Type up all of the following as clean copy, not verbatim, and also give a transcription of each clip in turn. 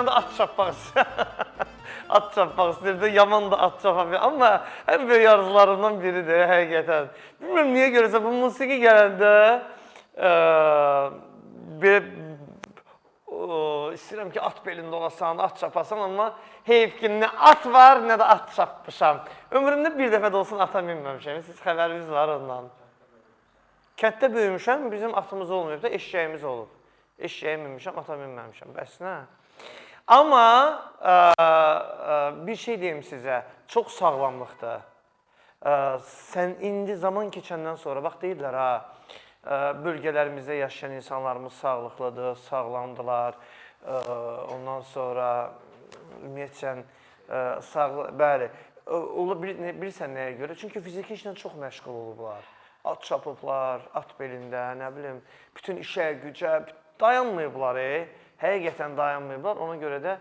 gələndə at çapmaq istəyirdi. At çapmaq istəyirdi, yaman da at çapa bilir. Amma ən böyük arzularımdan biridir, həqiqətən. Bilmirəm, niyə görürsə, bu musiqi gələndə istəyirəm ki, at belində olasan, at çapasan, amma heyf ki, nə at var, nə də at çapmışam. Ömrümdə bir dəfə də olsun ata minməmişəm, siz xəbəriniz var ondan. Kənddə böyümüşəm, bizim atımız olmayıb da eşyəyimiz olub. Eşyəyə minmişəm, ata minməmişəm, bəs nə? Amma bir şey deyim sizə, çox sağlamlıqdır. Sən indi zaman keçəndən sonra, bax deyirlər ha, bölgələrimizdə yaşayan insanlarımız sağlıqlıdır, sağlamdılar. Ondan sonra ümumiyyətcə bəli, bilirsən nəyə görə? Çünki fiziki işlə çox məşğul olublar. At çapıblar, at belində, nə bilim, bütün işə, gücə dayanmayıblar. Həqiqətən dayanmayıblar. Ona görə də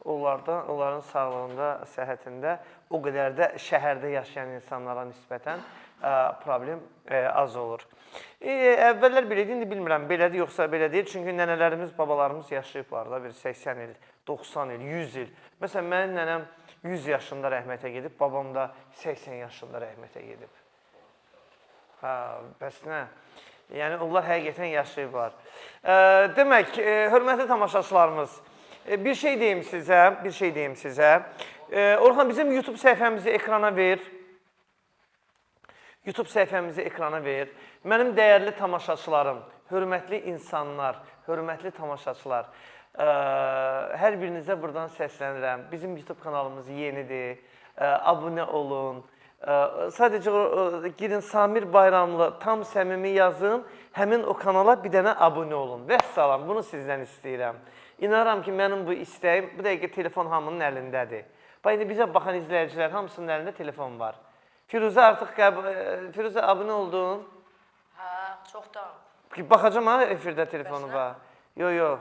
onların sağlığında, səhhətində o qədər də şəhərdə yaşayan insanlara nisbətən problem az olur. Əvvəllər belə idi, indi bilmirəm, belədir yoxsa belə deyil. Çünki nənələrimiz, babalarımız yaşayıblar da bir 80 il, 90 il, 100 il. Məsələn, mənim nənəm 100 yaşında rəhmətə gedib, babam da 80 yaşında rəhmətə gedib. Bəs nə? Yəni, onlar həqiqətən yaşayıblar. Demək, hörmətli tamaşaçılarımız, bir şey deyim sizə. Orxan, bizim YouTube səhifəmizi ekrana ver. YouTube səhifəmizi ekrana ver. Mənim dəyərli tamaşaçılarım, hörmətli insanlar, hörmətli tamaşaçılar, hər birinizə buradan səslənirəm. Bizim YouTube kanalımız yenidir, abunə olun. Sadəcə girin Samir Bayramlı, tam səmimi yazın, həmin o kanala bir dənə abunə olun. Vəssalam, bunu sizdən istəyirəm. İnanıram ki, mənim bu istəyim, bu dəqiqə telefon hamının əlindədir. Bax, indi bizə baxan izləyicilər hamısının əlində telefon var. Firuzə artıq, Firuzə abunə oldun? Hə, çoxdan. Baxacam ha, efirdə telefonu var. Yox.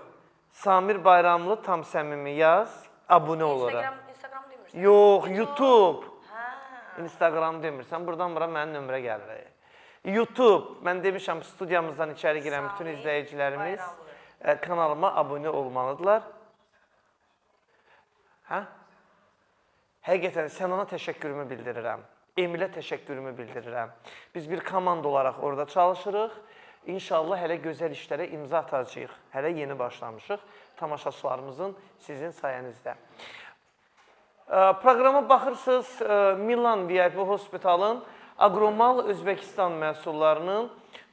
Samir Bayramlı, tam səmimi yaz, abunə oluram. Instagram demirsən? Yox, YouTube. Instagram demirsən, buradan bura mənim nömrə gəlir. YouTube, mən demişəm, studiyamızdan içəri girən bütün izləyicilərimiz kanalıma abunə olmalıdırlar. Həqiqətən, sən ona təşəkkürümü bildirirəm. Emilə təşəkkürümü bildirirəm. Biz bir komanda olaraq orada çalışırıq. İnşallah hələ gözəl işlərə imza atacağıq. Hələ yeni başlamışıq. Tamaşaçılarımızın sizin sayənizdə. Proqrama baxırsınız, Milan VIP Hospitalın Agromal Özbəkistan məhsullarının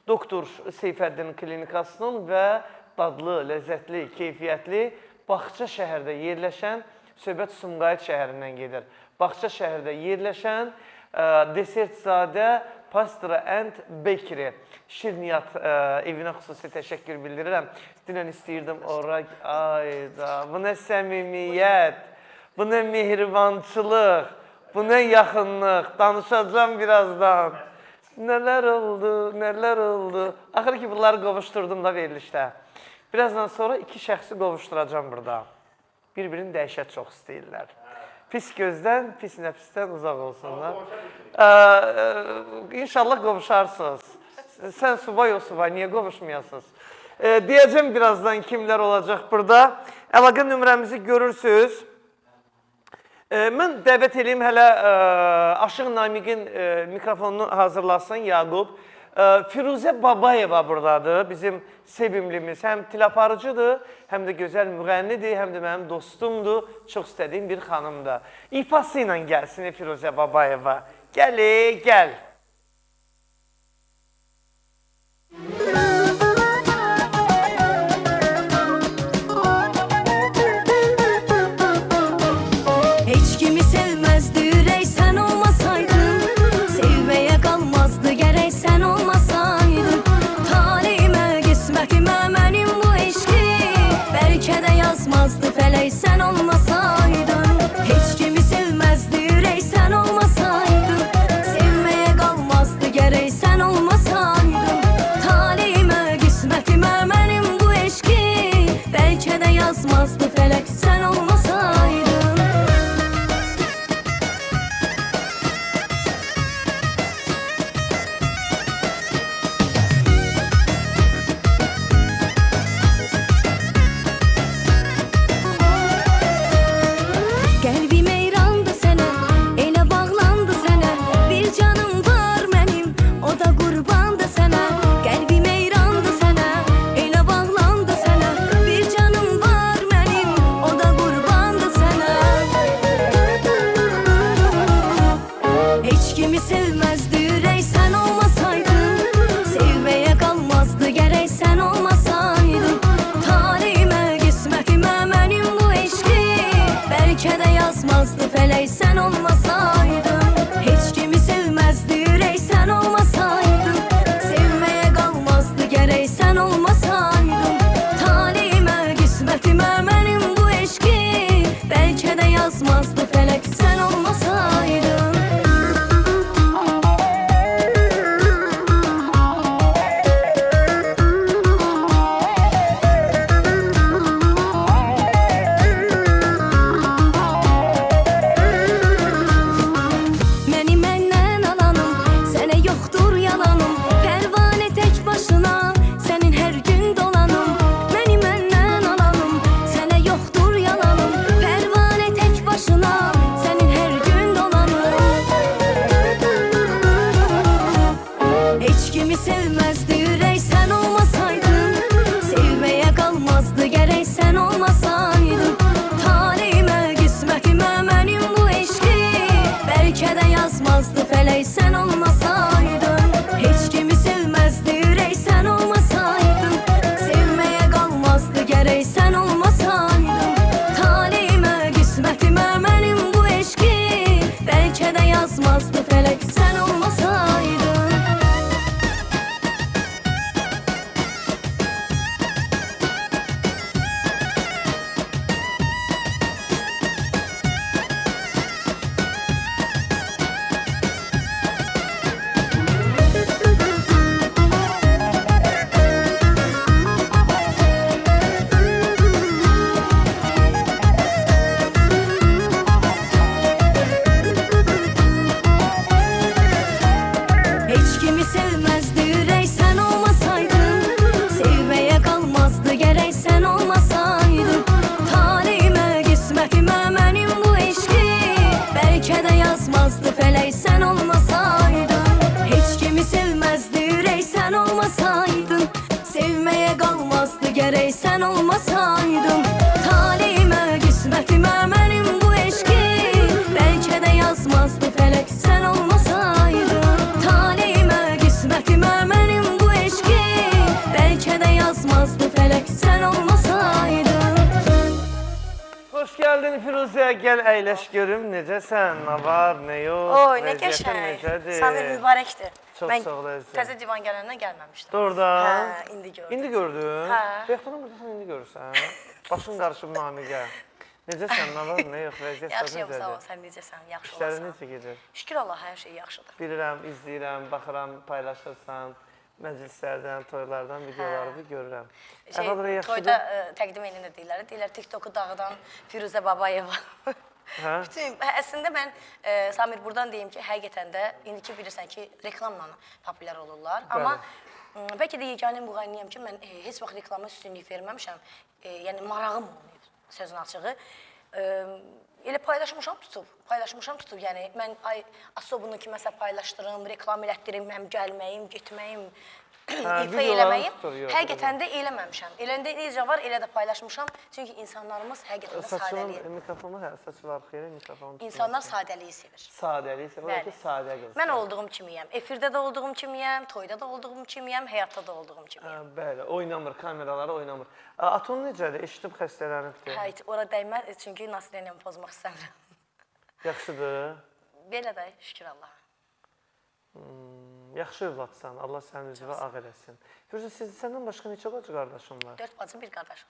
Doktor Seyfəddin klinikasının və dadlı, ləzzətli, keyfiyyətli Baxça şəhərdə yerləşən, söhbət Sumqayıt şəhərindən gedir. Baxça şəhərdə yerləşən Desertzadə Pastra and Bakery Şirniyyat evinə xüsusi təşəkkür bildirirəm. Dünən istəyirdim ora, ayda, bu nə səmimiyyət. Bu nə mehribançılıq, bu nə yaxınlıq, danışacağım birazdan. Nələr oldu. Axır ki, bunları qovuşdurdum da verilişdə. Birazdan sonra iki şəxsi qovuşduracağım burada. Bir-birini dəhşət çox istəyirlər. Pis gözdən, pis nəfisdən uzaq olsunlar. İnşallah qovuşarsınız. Sən subay, o subay, niyə qovuşmayasınız? Deyəcəm birazdan kimlər olacaq burada. Əlaqə nömrəmizi görürsünüz. Mən dəvət edeyim hələ Aşıq Namiqin mikrofonunu hazırlasın Yaqub. Firuzə Babayeva buradadır, bizim sevimlimiz. Həm tilaparıcıdır, həm də gözəl müğənnidir, həm də mənim dostumdur, çox istədiyim bir xanımdır. İfası ilə gəlsin Firuzə Babayeva. Gəl. Sen olmasaydın, hiç kimi sevmezdi ürey sen olmasaydın, sevmeye kal kimi sevməzdi ürək sən olmasaydın. Sevməyə qalmazdı gərək sən olmasaydın. Talihimə, qismətimə mənim bu eşqi bəlkə də yazmazdı fələk sən olmasaydın. Heç kimi sevməzdi ürək sən olmasaydın. Sevməyə qalmazdı gərək sən olmasaydın. Talihimə, qismətimə mənim bu eşqi bəlkə də yazmazdı fələk sən olmasaydın. Məni məndən alanım, sənə yoxdur yalanım. Pərvanə tək başına, sənin hər gün dolanım. Məni məndən alanım, sənə yoxdur yalanım. Pərvanə tək başına, sənin hər gün dolanım. Heç kimi sevməzdi ürək sən olmasaydın. Sevməyə qalmazdı gərək sən olmasaydın. Talihimə, qismətimə mənim bu eşqi bəlkə də yazmazdı fələk sən olmasaydın. Heç kimi sevməzdi ürək sən olmasaydın. Sevməyə qalmazdı gərək sən olmasaydın. Talihimə, qismətimə mənim bu eşqi bəlkə də yazmazdı fələk sən olmasaydın. Heç kimi sevməzdi ürək sən olmasaydın. Sevməyə qalmazdı gərək sən olmasaydın. Talihimə, qismətimə mənim bu eşqi bəlkə də yazmazdı fələk sən olmasaydın. Heç kimi sevməzdi ürək sən olmasaydın. Sevməyə qalmazdı gərək sən olmasaydın. Talihimə, qismətimə mənim bu eşqi bəlkə də yazmazdı fələk sən olmasaydın. Talihimə, qismətimə mənim bu eşqi bəlkə də yazmazdı fələk sən olmasaydın. Xoş gəldin Firuzə, gəl əyləş görüm necəsən, nə var, nə yox, Oy, nə vəziyyətin qəşəng. necədir? Samir mübarəkdir. Çox Mən sağ ol əzizim. təzə divan gələndən gəlməmişdim. Doğrudan? Hə, indi gördüm. İndi gördün? Hə. Bəyəxtana buradasan, indi görürsən. Başın qarışıb Namiqə. Necəsən, nə var, nə yox, vəziyyət Yaxşıyam, sağ ol. necədir? Sən necəsən? Yaxşı İşlərin olasan. necə gedir? Şükür Allah, hər şey yaxşıdır. Bilirəm, izləyirəm, baxıram, paylaşırsan, məclislərdən, toylardan videoları görürəm. Əhval-ruhiyyə yaxşıdır? Toyda təqdim edin deyirlər. Deyirlər TikToku dağıdan Firuzə Babayeva. Hə? Bütün, əslində mən Samir buradan deyim ki, həqiqətən də indiki bilirsən ki, reklamla populyar olurlar. Amma bəlkə də yeganə müğənniyəm ki, mən heç vaxt reklama üstünlük verməmişəm. Yəni marağım olmayıb sözün açığı. Elə paylaşmışam tutub. Yəni mən Asobunu kiməsə paylaşdırım, reklam elətdirim, mənim gəlməyim, getməyim, ifa eləməyim. Həqiqətən də eləməmişəm. Eləndə necə var, elə də paylaşmışam. Çünki insanlarımız həqiqətən də sadəliyi. Saçının mikrofonu, hə, saçı var xeyri, mikrofonu tutmaz. İnsanlar sadəliyi sevir. Sadəliyi sevir, o da ki, sadə qız. Mən olduğum kimiyəm. Efirdə də olduğum kimiyəm, toyda da olduğum kimiyəm, həyatda da olduğum kimiyəm. Bəli, oynamır, kameraları oynamır. Aton necədir? Eşitdim xəstələnibdir. Hə, ora dəyməz, çünki Nasirəni pozmaq istəmirəm. Yaxşıdır. Belə də, şükür Allah. Yaxşı övladsan, Allah sənin üzvə ağ eləsin. Görürsən, səndən başqa neçə bacı qardaşın var? 4 bacı, bir qardaşıq.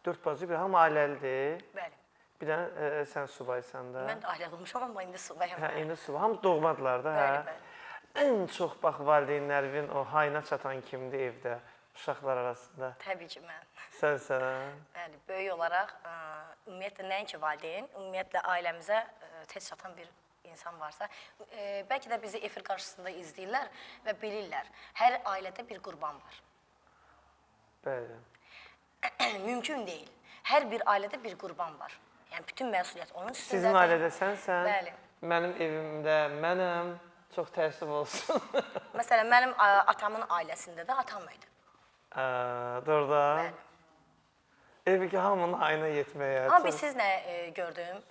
4 bacı, bir hamı ailəlidir. Bəli. Bir dənə sən subaysan da. Mən də ailəli olmuşam, amma indi subayam. Hə, indi subay. Hamı doğmadılar da, hə? Bəli, bəli. Ən çox bax valideynlərin o hayına çatan kimdir evdə, uşaqlar arasında? Təbii ki, mən. Sənsən? Bəli, böyük olaraq, ümumiyyətlə nəinki valideyn, ümumiyyətlə ailəmizə tez çatan bir insan varsa, bəlkə də bizi efir qarşısında izləyirlər və bilirlər. Hər ailədə bir qurban var. Bəli. Mümkün deyil. Hər bir ailədə bir qurban var. Yəni, bütün məsuliyyət onun üstündədir. Sizin ailədə sənsən, Bəli. mənim evimdə mənəm, çox təəssüf olsun. Məsələn, mənim atamın ailəsində də atam idi. Doğrudan? Bəli. Evi ki hamının ayına yetməyə. Amma biz siz nə gördüm,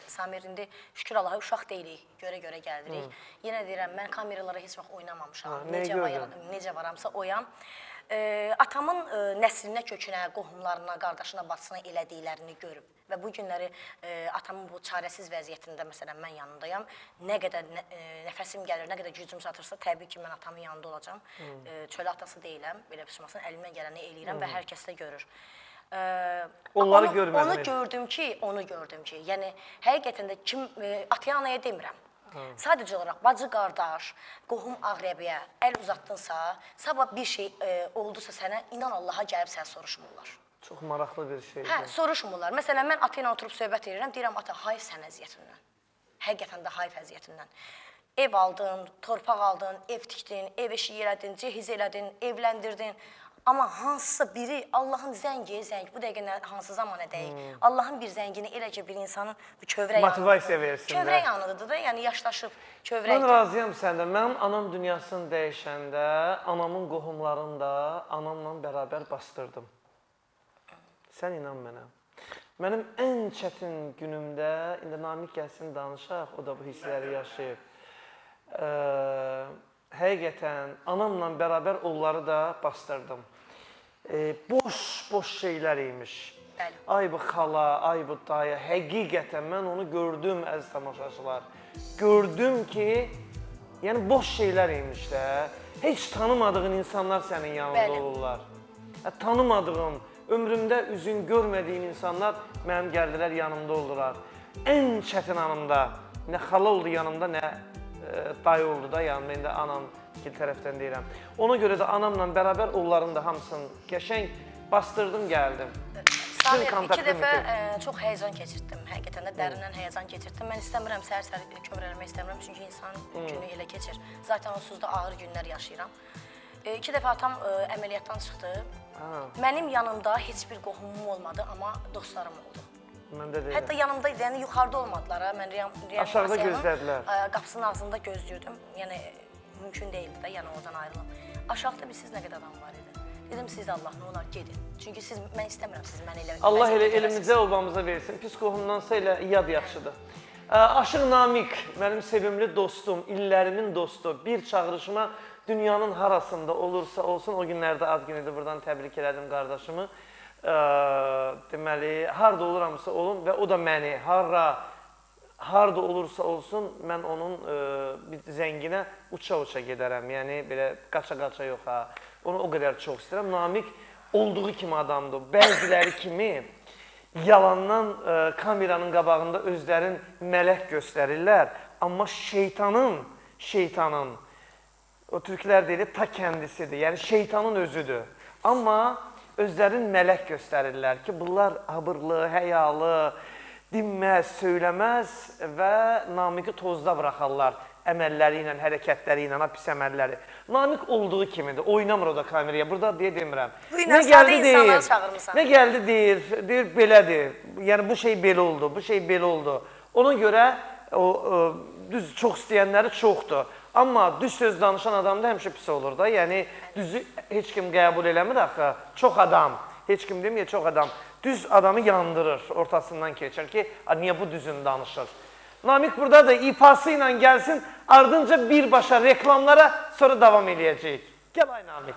Samir indi şükür Allaha uşaq deyilik, görə gəlirik. Yenə deyirəm, mən kameralara heç vaxt oynamamışam. Necə varamsa oyam. Atamın nəslinə, kökünə, qohumlarına, qardaşına, bacısına elədiklərini görüb və bu günləri atamın bu çarəsiz vəziyyətində, məsələn, mən yanındayam. Nə qədər nəfəsim gəlir, nə qədər gücüm çatırsa, təbii ki, mən atamın yanında olacam. Çölə atası deyiləm, belə pişmasın, əlimdən gələni eləyirəm və hər kəs də görür. Onları görmədim. Onu gördüm ki, yəni həqiqətən də ataya anaya demirəm. Sadəcə olaraq bacı, qardaş, qohum ağrəbiyə əl uzatdınsa, sabah bir şey oldusa sənə, inan Allaha gəlib sən soruşmurlar. Çox maraqlı bir şeydir. Hə, soruşmurlar. Məsələn, mən ata ilə oturub söhbət edirəm, deyirəm, ata, hayf sən əziyyətindən. Həqiqətən də hayf əziyyətindən. Ev aldın, torpaq aldın, ev tikdin, ev eşiyi elədin, cehiz elədin, evləndirdin. Amma hansısa biri, Allahın zəngi, bu dəqiqə hansı zamana deyik, Allahın bir zəngini elə ki, bir insanın bu kövrək yanıdır. Motivasiya versin. Kövrək yanıdır da, yəni yaşlaşıb kövrək. Mən razıyam səndə. Mənim anam dünyasını dəyişəndə, anamın qohumlarını da anamla bərabər bastırdım. Sən inan mənə. Mənim ən çətin günümdə, indi Namiq gəlsin danışaq, o da bu hissləri yaşayıb. Həqiqətən, anamla bərabər onları da bastırdım. Boş şeylər imiş. Ay bu xala, ay bu dayı, həqiqətən mən onu gördüm, əziz tamaşaçılar. Gördüm ki, yəni boş şeylər imiş də. Heç tanımadığın insanlar sənin yanında olurlar. Tanımadığım, ömrümdə üzün görmədiyim insanlar mənim gəldilər, yanımda oldular. Ən çətin anımda, nə xala oldu yanımda, nə dayı oldu da yanımda, indi anam gil tərəfdən deyirəm. Ona görə də anamla bərabər onların da hamısını qəşəng bastırdım, gəldim. Samir, 2 dəfə çox həyəcan keçirtdim, həqiqətən də dərindən həyəcan keçirtdim. Mən istəmirəm, səhər-səhər kövrələmək istəmirəm, çünki insan günü elə keçir. Zaten onsuz da ağır günlər yaşayıram. 2 dəfə atam əməliyyatdan çıxdı. Mənim yanımda heç bir qohumum olmadı, amma dostlarım oldu. Hətta yanımdaydı, yəni yuxarıda olmadılar. Mən reanimasiyanın qapısının ağzında gözlüyordum. Yəni, mümkün deyildi də, yəni oradan ayrılım. Aşağıda bir siz nə qədər adam var idi. Dedim, siz Allah, nə olar, gedin. Çünki mən istəmirəm siz mənə elə... Allah elə elimizə obamıza versin. Pis qohumdansa elə yad yaxşıdır. Aşıq Namiq, mənim sevimli dostum, illərimin dostu, bir çağırışıma dünyanın harasında olursa olsun, o günlərdə ad günüdür, buradan təbrik elədim qardaşımı. Deməli, harada oluramsa olun və o da məni, harada olursa olsun, mən onun zənginə uça-uça gedərəm. Yəni, belə qaça-qaça yox ha. Onu o qədər çox istəyirəm. Namiq olduğu kimi adamdır. Bəziləri kimi yalandan kameranın qabağında özlərin mələk göstərirlər. Amma şeytanın, o türklər deyilir, ta kəndisidir. Yəni, şeytanın özüdür. Amma özlərin mələk göstərirlər ki, bunlar abırlı, həyalı, dinməz, söyləməz və Namiqi tozda buraxarlar əməlləri ilə, hərəkətləri ilə, pis əməlləri. Namiq olduğu kimidir, oynamır o da kameraya, burada deyə demirəm. Buyurun, sadə insanları çağırmışsan. Nə gəldi deyir, belədir, yəni bu şey belə oldu, bu şey belə oldu. Ona görə düz çox istəyənləri çoxdur. Amma düz söz danışan adam da həmişə pis olur da, yəni düzü heç kim qəbul eləmir axı, çox adam, heç kim demir, çox adam. Düz adamı yandırır, ortasından keçir ki, niyə bu düzünü danışır? Namiq burada da ifası ilə gəlsin, ardınca birbaşa reklamlara sonra davam eləyəcəyik. Gəl ay Namiq.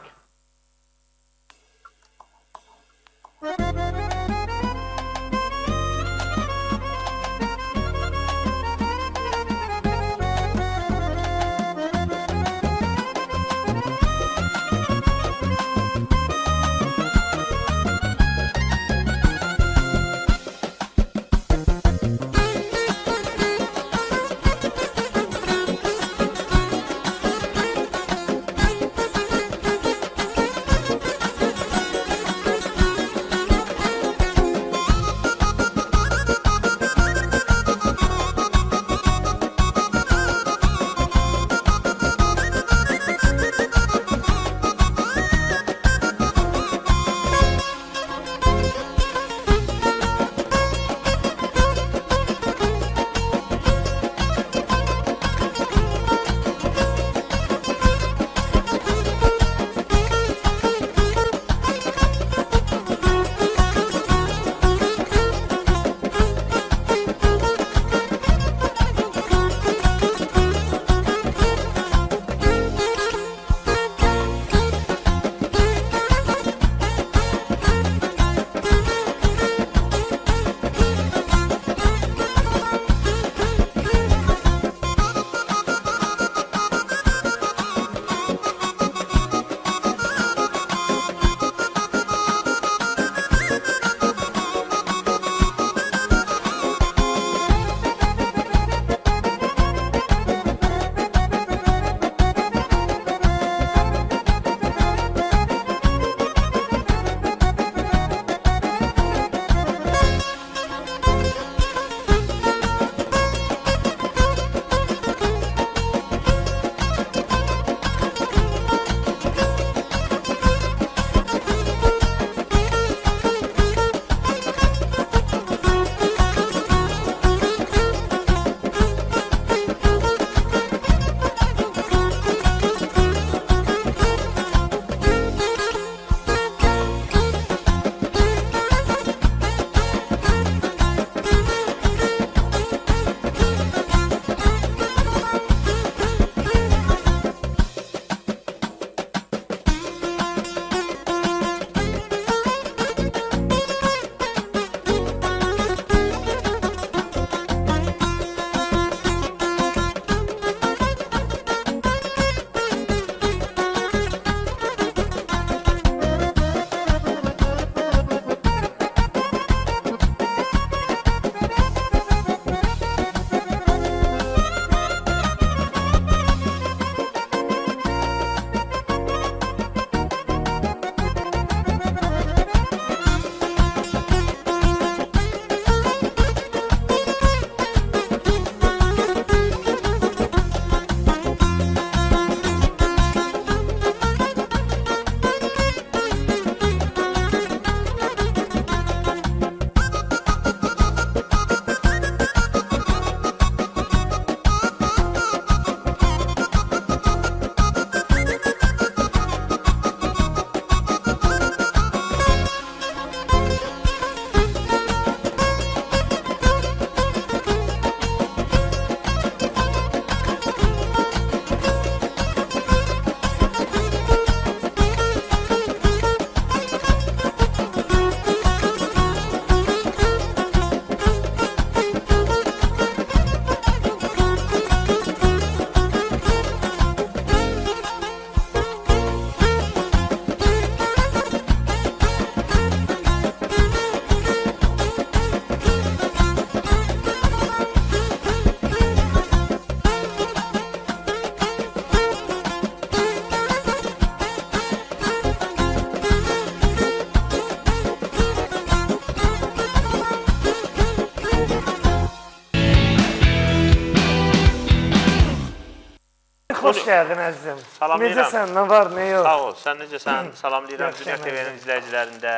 xoş gəldin əzizim. Salamlayıram. Necəsən, nə var, nə yox? Sağ ol. Sən necəsən? Salamlayıram. Yaxşı, Dünya TV'nin əzizim. izləyicilərində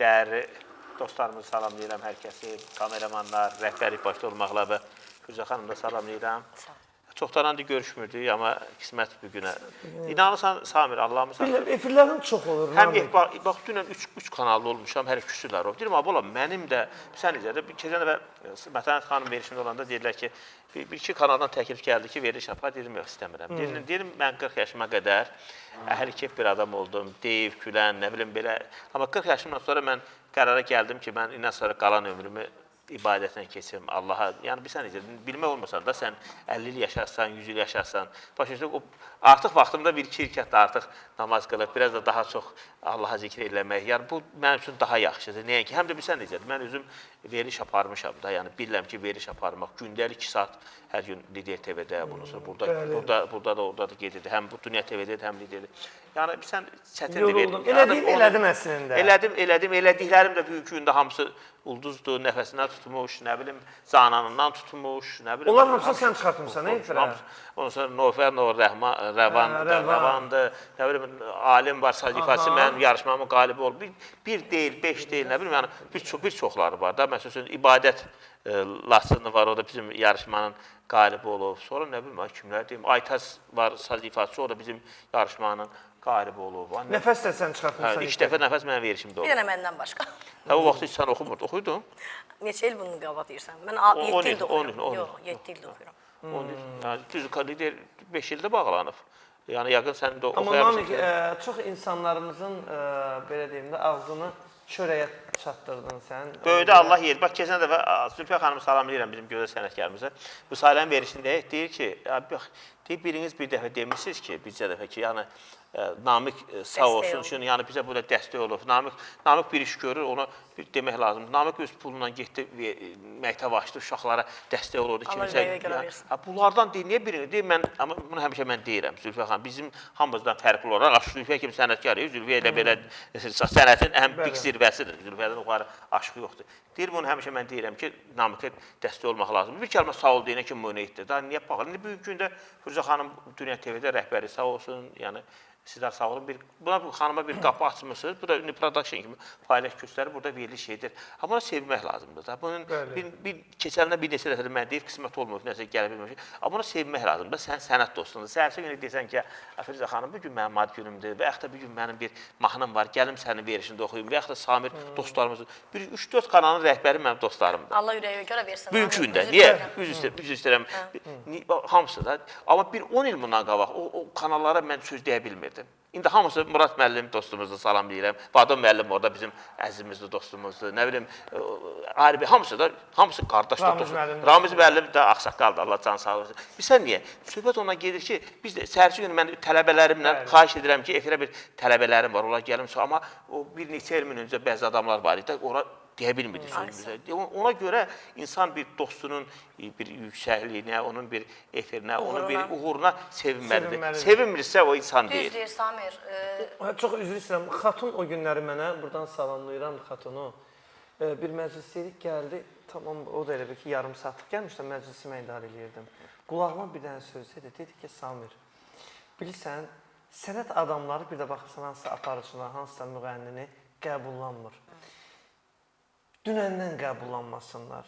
dəyərli dostlarımızı salamlayıram hər kəsi. Kameramanlar, rəhbərlik başda olmaqla və Füzə xanım da salamlayıram. Çoxdanandır görüşmürdük, amma qismət bu günə. İnanırsan Samir, Allah'ımı Bilirəm, efirlərin çox olur. Həm Namiq. bax dünən 3 kanallı olmuşam, hər ikisilər o. Deyirəm, abala mənim də sən necədir? Keçən dəfə Mətənət xanım verişində olanda dedilər ki, bir-iki kanaldan təklif gəldi ki, veriş yapar, dedim yox istəmirəm. Dedim mən 40 yaşıma qədər əhlikef bir adam oldum, deyib, külən, nə bilim belə. Amma 40 yaşımdan sonra mən qərara gəldim ki, mən indən sonra qalan ömrümü ibadətlə keçirim Allaha. Yəni bilsən necə, bilmək olmasan da sən 50 il yaşarsan, 100 il yaşarsan, başa düşdün, artıq vaxtımda 1-2 rükət artıq namaz qılıb, biraz da daha çox Allaha zikr eləmək. Yəni bu mənim üçün daha yaxşıdır. Nəyə ki, həm də bilsən necədir, mən özüm veriş aparmışam da, yəni bilirəm ki, veriş aparmaq, gündəlik 2 saat hər gün Lider TV-də, bunun sonra burada da, orada da gedirdi. Həm bu Dünya TV-də, həm Liderdə. Yəni bilsən çətindir verir. Elədim əslində. Elədim. Elədiklərim də bugünkü gündə hamısı ulduzdur, nəfəsinə tutmuş, nə bilim, cananından tutmuş, nə bilim. Onlar hamısı sən çıxartmısan, nə ifrə? Ondan sonra Nofer, Rəvandır, nə bilim, alim var, sazifası, mənim yarışmamın qalibi olub. Bir deyil, 5 deyil, nə bilim, yəni bir çoxları var da. Məsələn, İbadət Laçını var, o da bizim yarışmanın qalibi olub. Sonra nə bilim, kimlər deyim, Aytaz var, sazifası, o da bizim yarışmanın qalibi olub. Nəfəs də sən çıxartmışsan. 2 dəfə nəfəs mənim verişimdə olub. Bir dənə məndən başqa. O vaxt heç sən oxumurdun, oxuydun? Neçə il bunu qabat deyirsən? Mən 7 ildə 10 oxuyuram. il. Yox, 7 ildə oxuyuram. Yəni düz Lider 5 ildə bağlanıb. Yəni yəqin sən də Amma oxuyarsan. Namiq, çox insanlarımızın, belə deyim də, ağzını çörəyə çatdırdın sən. Böyüdə Allah yeri. Bax, keçən dəfə Zülfiyə xanımı salamlayıram bizim gözəl sənətkarımıza. Bu Sahilənin verişində deyir ki, biriniz bir dəfə demişsiniz ki, bircə dəfə ki, yəni Namiq sağ olsun üçün, yəni bizə burada dəstək olub. Namiq bir iş görür, onu demək lazımdır. Namiq öz pulundan getdi, məktəb açdı, uşaqlara dəstək olurdu. Allah ürəyə görə versin. Bunlardan deyir, niyə birini deyir, amma bunu həmişə mən deyirəm, Zülfiyə xanım, bizim hamımızdan fərqli olaraq, Zülfiyə kimi sənətkar, Zülfiyə elə belə sənətin ən pik zirvəsidir, Zülfiyədən o qədər aşkı yoxdur. Deyir, bunu həmişə mən deyirəm ki, Namiqə dəstək olmaq lazımdır. Bir kəlmə sağ ol deyinə ki, müəyyən etdir. Daha niyə baxır? İndi bugün gündə Füzə xanım Dünya TV-də rəhbəri sağ olsun, yəni sizlər sağ olun. Buna bu xanıma bir qapı açmışsınız. Bu da production kimi fəaliyyət göstərir. Burada veriliş şeydir. Amma bunu sevmək lazımdır da. Bunun keçəndə bir neçə dəfə mən deyib qismət olmayıb, nəsə gələ bilməmiş. Amma bunu sevmək lazımdır. Sən sənət dostundur. Səhərsi günü desən ki, Füzə xanım, bu gün mənim ad günümdür və yaxud da bu gün mənim bir mahnım var. Gəlim sənin verişində oxuyum və yaxud da Samir dostlarımızın. Bir 3-4 kanalın rəhbəri mənim dostlarımdır. Allah ürəyə görə versin. Bugünkü gündə. Niyə? Üzr istəyirəm. Hamısı da. Amma bir 10 il bundan qabaq o kanallara mən söz deyə bilmirdim. İndi hamısı Murad müəllim dostumuzdur, salamlayıram. Vadon müəllim orada bizim əzizimizdir, dostumuzdur. Nə bilim, hamısı qardaşdır, dostumuz. Ramiz müəllim də ağsaqqaldır, Allah can sağ olsun. Bilsən niyə? Söhbət ona gedir ki, biz də səhərsi günü mən tələbələrimlə xahiş edirəm ki, efirə bir tələbələrim var, onlar gəlim. Amma o bir neçə il öncə bəzi adamlar var idi, ora deyə bilmirdi sözümüzə. Ona görə insan bir dostunun bir yüksəkliyinə, onun bir efirinə, onun bir uğuruna sevinməlidir. Sevinmirsə o insan deyil. Düz deyir Samir. Çox üzr istəyirəm. Xatun o günləri mənə, buradan salamlayıram Xatunu. Bir məclislik gəldi, tamam, o da elə bir ki, yarım saatlıq gəlmişdən məclisimi idarə edirdim. Qulağıma bir dənə söz dedi ki, Samir, bilirsən, sənət adamları bir də baxırsan, hansısa aparıcılar, hansısa müğənnini qəbullanmır. Dünəndən qəbullanmasınlar.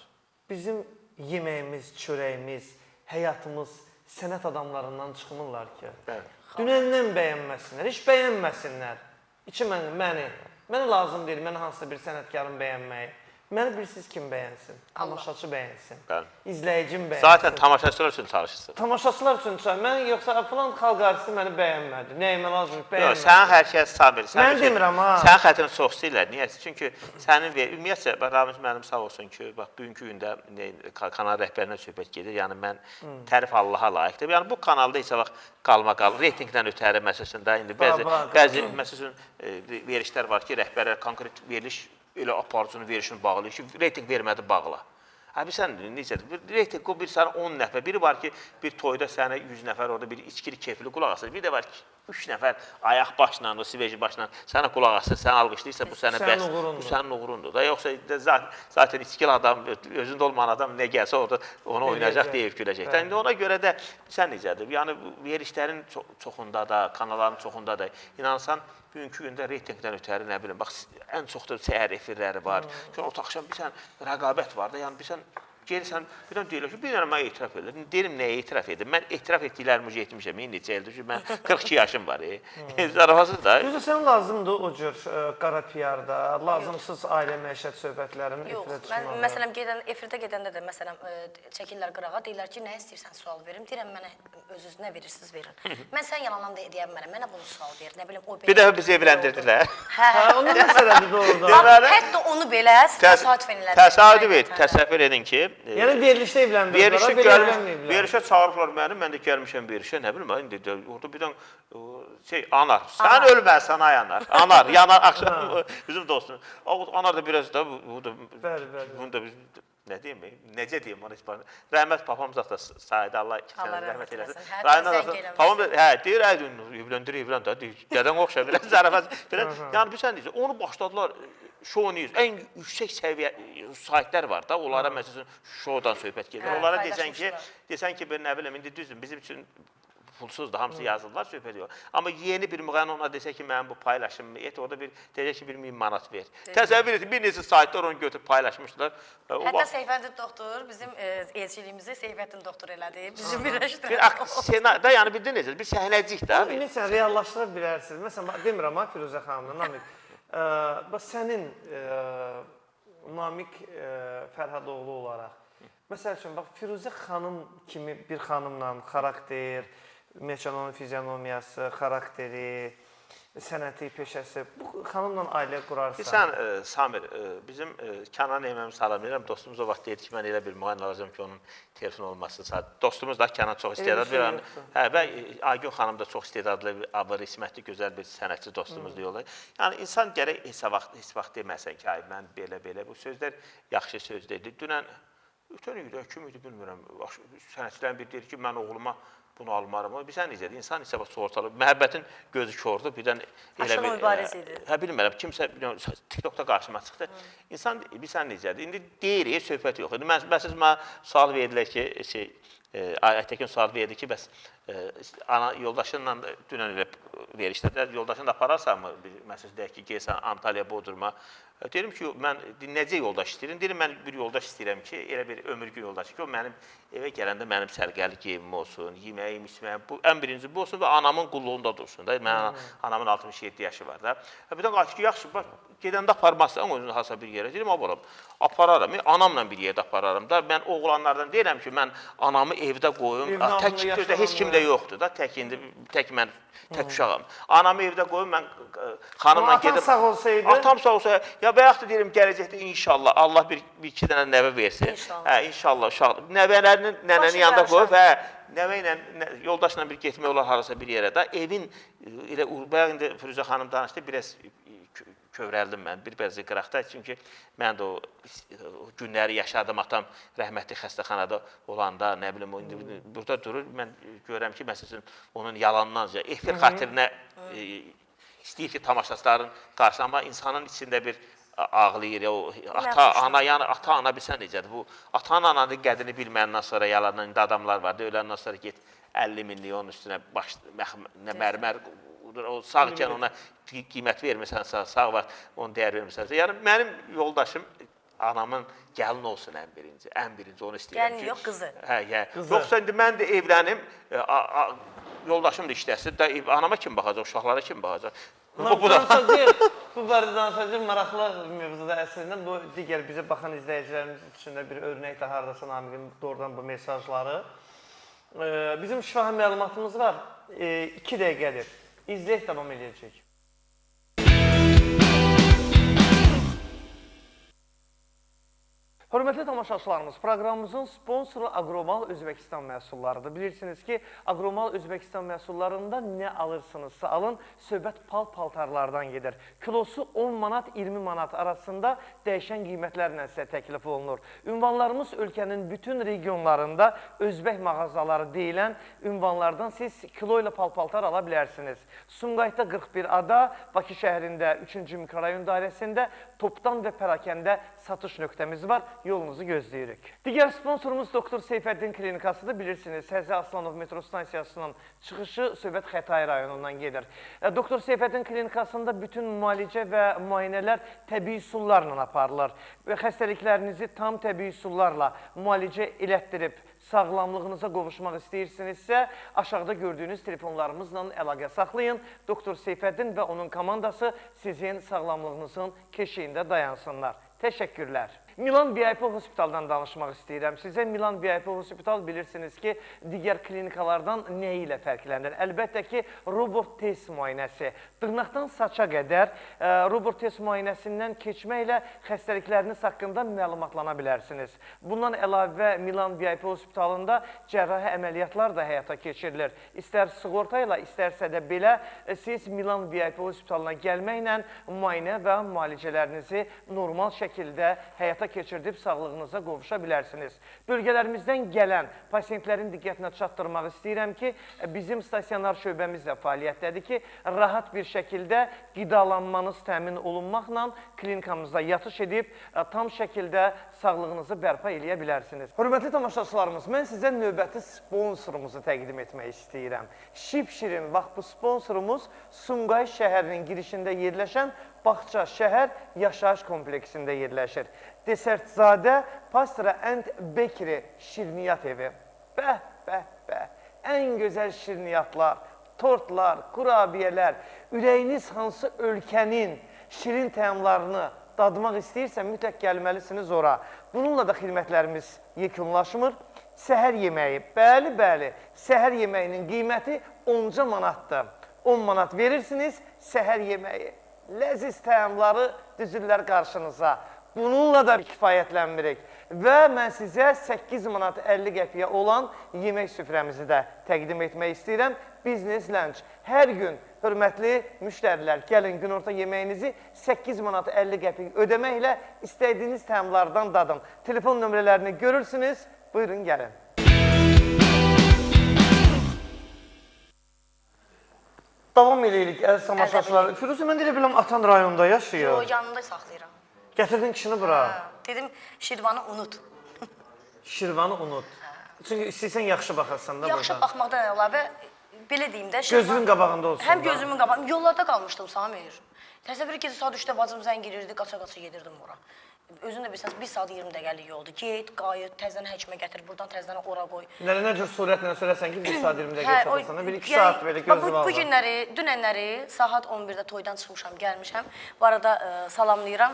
Bizim yeməyimiz, çörəyimiz, həyatımız sənət adamlarından çıxmırlar ki. Dünəndən bəyənməsinlər, heç bəyənməsinlər. Mənə lazım deyil, mənə hansısa bir sənətkarın bəyənməyi. Məni bilirsiniz kim bəyənsin? Tamaşaçı bəyənsin. İzləyicim bəyənsin. Zaten tamaşaçılar üçün çalışırsın. Tamaşaçılar üçün çalışırsın. Mən yoxsa filan xalq artisti məni bəyənmədi. Nəyimə lazım bəyənmədi. Sən hər kəs Samir. Mən demirəm ha. Sən xətrini çox istəyirlər. Niyə? Çünki sənin ümumiyyətcə, Ramiz müəllim sağ olsun ki, bax, bugünkü gündə kanal rəhbərinə söhbət gedir. Yəni, mən tərif Allaha layiqdir. Yəni, bu kanalda heç vaxt qalmaqal, reytingdən ötəri məsələsində indi bəzi məsələn verişlər var ki, rəhbərlər konkret veriliş elə aparıcının verişini bağlayır ki, reyting vermədi bağla. Abi sən necədir? Reyting o bir sənə 10 nəfər, biri var ki, bir toyda sənə 100 nəfər orada bir içkili keyfli qulaq asır. Bir də var ki, 3 nəfər ayaq başla, o siveji başla sənə qulaq asır, sənə alqışlayırsa bu sənə bəs, bu sənin uğurundur. Da yoxsa zaten içkili adam, özündə olmayan adam nə gəlsə orada onu oynayacaq, deyib güləcək. İndi ona görə də sən necədir? Yəni verilişlərin çoxunda da, kanalların çoxunda da inansan bugünkü gündə reytingdən ötəri nə bilim, bax ən çox da səhər efirləri var. Orta axşam bir sən rəqabət var da, yəni bir sən gelirsən, birdən deyirlər ki, bir dənə mənə etiraf edirlər. Deyirəm, nəyə etiraf edim? Mən etiraf etdiklərimi uca etmişəm, neçə ildir ki, mən 42 yaşım var. Zarafasız da. Düzdür, sən lazımdır o cür qara piyarda, lazımsız ailə məişət söhbətlərin efirə çıxmağı. Yox, məsələn, efirdə gedəndə də, məsələn, çəkirlər qırağa, deyirlər ki, nə istəyirsən sual verim. Deyirəm, mənə özünüz nə verirsiniz, verin. Mən sən yalandan da deyəm mənə bunu sual ver, nə bilim, o belə. Bir dəfə bizi evləndirdilər. Hə, onun məsələdir doğrudan. Hətta onu belə təsadüfən elədim. Təsadüf et, təsəvvür edin ki, yəni verilişdə evləndirdilər, verilişə çağırıblar məni, mən də gəlmişəm verilişə, nə bilim, indi orada birdən anar, sən ölməsən ay anar, anar, yanar, axşam bizim dostumuz, anar da biraz da, bunu da biz, nə deyim, necə deyim, onu İspanya, rəhmət papam zaten sayıda, Allah rəhmət eləsin, papam da, deyir, evləndir, dədən oxşa, biraz zərəfət, yəni bir sən deyəcək, onu başladılar, show news, ən yüksək səviyyə saytlər var da, onlara məsələn showdan söhbət gedir. Onlara desən ki, nə bilim, indi düzdür, bizim üçün pulsuzdur, hamısı yazırlar, söhbət yox. Amma yeni bir müğənni ona desə ki, mənim bu paylaşımı et, orada deyəcək ki, 1000 manat ver. Təsəvvür edin, bir neçə saytlar onu götürüb paylaşmışlar. Hətta Seyfəddin doktor bizim elçiliyimizi Seyfəddin doktor elədi, bizi birləşdirdi. Bir yəni bildin necə, bir səhnəcik də. Bunu sən reallaşdıra bilərsiniz. Məsələn, demirəm ha, Firuzə xanımla, Namiq. Bax, sənin Namiq Fərhadoğlu olaraq, məsəl üçün, bax, Firuzə xanım kimi bir xanımla xarakter, mekanonun fizionomiyası, xarakteri, sənəti, peşəsi, bu xanımla ailə qurarsan. Sən, Samir, bizim Kənan Eyməni salamlayıram, dostumuz o vaxt deyirdi ki, mən elə bir müğənni alacağım ki, onun telefon olması. Dostumuz da Kənan çox istedadlı. Və Aygün xanım da çox istedadlı, rismətli, gözəl bir sənətçi dostumuz deyirlər. Yəni, insan gərək heç vaxt deməsən ki, mən belə, bu sözlər yaxşı söz deyildi. Dünən, ötən ildə, kim idi bilmirəm, sənətçilərin biri deyir ki, mən oğluma bunu almarım. Bilsən necədir? İnsan isə ortalığı, məhəbbətin gözü kordur. Birdən aşırı mübariz idi. Bilmirəm, kimsə TikTokda qarşıma çıxdı. İnsan, bilsən necədir? İndi deyirik, söhbət yox. Məsələn, mənə sual verirlər ki, Aytəkin sual verdi ki, bəs yoldaşınla dünən elə verişdilər, yoldaşını da apararsanmı? Məsələn, deyək ki, gelsən Antalya, Bodruma. Deyirəm ki, mən necə yoldaş istəyirəm? Deyirəm, mən bir yoldaş istəyirəm ki, elə bir ömürgü yoldaş ki, o mənim evə gələndə mənim sərgəli geyimim olsun, yeməyim, içməyim, bu ən birinci bu olsun və anamın qulluğunda dursun da. Mənim anamın 67 yaşı var da. Bir də qaç ki, yaxşı, gedəndə aparmazsan, özünü hasa bir yerə. Deyirəm, apararam, anamla bir yerdə apararam da. Mən oğlanlardan deyirəm ki, mən anamı evdə qoyum, tək heç kim də yoxdur da, tək mən tək uşağım. Anamı evdə qoyum, mən xanımla gedib... Atan sağ olsaydı? Atam sağ olsaydı. Ya bayaq da deyirəm, gələcəkdə inşallah, Allah bir-iki dənə nəvə versin. İnşallah, uşaq. Nəvələrinin nənənin yanında qoyub, nəvə ilə, yoldaşla bir getmək olar harasa bir yerə də. Evin, bayaq indi Firuzə xanım danışdı, biraz kövrəldim mən, bir bəzi qıraqda. Çünki mən də o günləri yaşadım, atam rəhmətli xəstəxanada olanda, nə bilim, burada durur, mən görürəm ki, məsələn, onun yalanlarca, efir xatirinə istəyir ki, tamaşaçıların qarşı, amma insanın içində bir ağlayır, ata-ana, yəni ata-ana bilsən necədir? Bu ata-ananın qədrini bilməyəndən sonra yalanan indi adamlar var, öləndən sonra get 50 milyon üstünə mərmər, o sağkən ona qiymət vermirsən, sağ var, onu dəyər vermirsən. Yəni, mənim yoldaşım anamın gəlin olsun ən birinci onu istəyirəm ki. Yəni, yox, qızı. Yoxsa indi mən də evlənim, yoldaşım da işləsin, anama kim baxacaq, uşaqlara kim baxacaq? Bu barədə danışacaq maraqlı mövzuda əslində bu digər bizə baxan izləyicilərimiz üçün də bir örnək də haradasa Namiqin doğrudan bu mesajları. Bizim şifahi məlumatımız var, 2 dəqiqədir. İzləyək, davam edəcək. Hörmətli tamaşaçılarımız, proqramımızın sponsoru Aqromal Özbəkistan məhsullarıdır. Bilirsiniz ki, Aqromal Özbəkistan məhsullarında nə alırsınızsa alın, söhbət pal-paltarlardan gedir. Kilosu 10 manat, 20 manat arasında dəyişən qiymətlərlə sizə təklif olunur. Ünvanlarımız ölkənin bütün regionlarında Özbək mağazaları deyilən ünvanlardan siz kilo ilə pal-paltar ala bilərsiniz. Sumqayıtda 41 ada, Bakı şəhərində 3-cü mikrorayon dairəsində topdan və pərakəndə satış nöqtəmiz var. Yolunuzu gözləyirik. Digər sponsorumuz Doktor Seyfəddin Klinikasıdır. Bilirsiniz, Həzə Aslanov metro stansiyasının çıxışı Söhbət Xətai rayonundan gedir. Doktor Seyfəddin Klinikasında bütün müalicə və müayinələr təbii üsullarla aparılır. Və xəstəliklərinizi tam təbii üsullarla müalicə elətdirib sağlamlığınıza qovuşmaq istəyirsinizsə, aşağıda gördüyünüz telefonlarımızla əlaqə saxlayın. Doktor Seyfəddin və onun komandası sizin sağlamlığınızın keşiyində dayansınlar. Təşəkkürlər. Milan VIP Hospitaldan danışmaq istəyirəm. Sizə Milan VIP Hospital bilirsiniz ki, digər klinikalardan nə ilə fərqlənir? Əlbəttə ki, robot test müayinəsi. Dırnaqdan saça qədər robot test müayinəsindən keçməklə xəstəlikləriniz haqqında məlumatlana bilərsiniz. Bundan əlavə Milan VIP Hospitalında cərrahi əməliyyatlar da həyata keçirilir. İstər sığorta ilə, istərsə də belə siz Milan VIP Hospitalına gəlməklə müayinə və müalicələrinizi normal şəkildə həyata keçirdib sağlığınıza qovuşa bilərsiniz. Bölgələrimizdən gələn pasientlərin diqqətinə çatdırmaq istəyirəm ki, bizim stasionar şöbəmiz də fəaliyyətdədir ki, rahat bir şəkildə qidalanmanız təmin olunmaqla klinikamızda yatış edib tam şəkildə sağlığınızı bərpa eləyə bilərsiniz. Hörmətli tamaşaçılarımız, mən sizə növbəti sponsorumuzu təqdim etmək istəyirəm. Şipşirin, bax bu sponsorumuz Sumqayıt şəhərinin girişində yerləşən Bağça şəhər yaşayış kompleksində yerləşir. Desertzadə Pastra and Bakery şirniyyat evi. Bəh, bəh, bəh. Ən gözəl şirniyyatlar, tortlar, kurabiyələr, ürəyiniz hansı ölkənin şirin təamlarını dadmaq istəyirsə, mütləq gəlməlisiniz ora. Bununla da xidmətlərimiz yekunlaşmır. Səhər yeməyi, bəli, səhər yeməyinin qiyməti 10 manatdır. 10 manat verirsiniz, səhər yeməyi. Ləziz təamları düzürlər qarşınıza. Bununla da kifayətlənmirik. Və mən sizə 8 manat 50 qəpiyə olan yemək süfrəmizi də təqdim etmək istəyirəm. Business Lunch. Hər gün, hörmətli müştərilər, gəlin günorta yeməyinizi 8 manat 50 qəpik ödəməklə istədiyiniz təamlardan dadın. Telefon nömrələrini görürsünüz. Buyurun, gəlin. Davam eləyirik, əziz tamaşaçılar. Firuzə, mən deyə biləm, Atan rayonunda yaşayır. Yox, yanında saxlayıram. Gətirdin kişini bura. Dedim, Şirvanı unut. Şirvanı unut. Çünki istəyirsən yaxşı baxarsan da burada. Yaxşı baxmaqdan əlavə, belə deyim də. Gözümün qabağında olsun. Həm gözümün qabağında. Yollarda qalmışdım, Samir. Təsəvvür ki, saat 3-də bacım zəng girirdi, qaça-qaça gedirdim ora. Özün də bilsəniz, 1 saat 20 dəqiqəlik yoldur. Get, qayıt, təzdən həkimə gətir, buradan təzdən ora qoy. Nə cür surətlə söyləsən ki, 1 saat 20 dəqiqə çatırsan, 1-2 saat belə gözü var. Bu günləri, dünənləri saat 11-də toydan çıxmışam, gəlmişəm. Bu arada salamlayıram.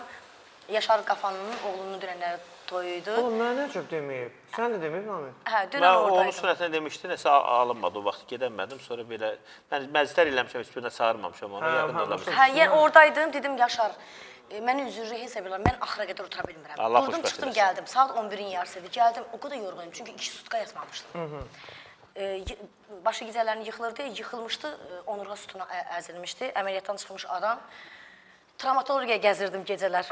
Yaşar Qafanının oğlunun dünənləri toyuydu. Oğlum, mənə nə cür deməyib? Sən də deməyib, Namir? Hə, dünən oradaydım. Mən onun sürətini demişdi, nəsə alınmadı, o vaxt gedəmədim. Sonra belə, mən məclislər eləmişəm, heç birinə çağırmamışam onu, yaxında olamışam. Hə, yəni oradaydım, dedim Yaşar, məni üzürü heç bilmirəm, mən axıra qədər otura bilmirəm. Allah Durdum, xoşbəxt çıxdım, eləsin. gəldim. Saat 11-in yarısı idi, gəldim, o qədər yorğunum, çünki 2 sutka yatmamışdım. Başı gizələrini yıxılırdı, yıxılmışdı, onurğa sütuna əzilmişdi, əməliyyatdan çıxmış adam. Travmatologiya gəzirdim gecələr.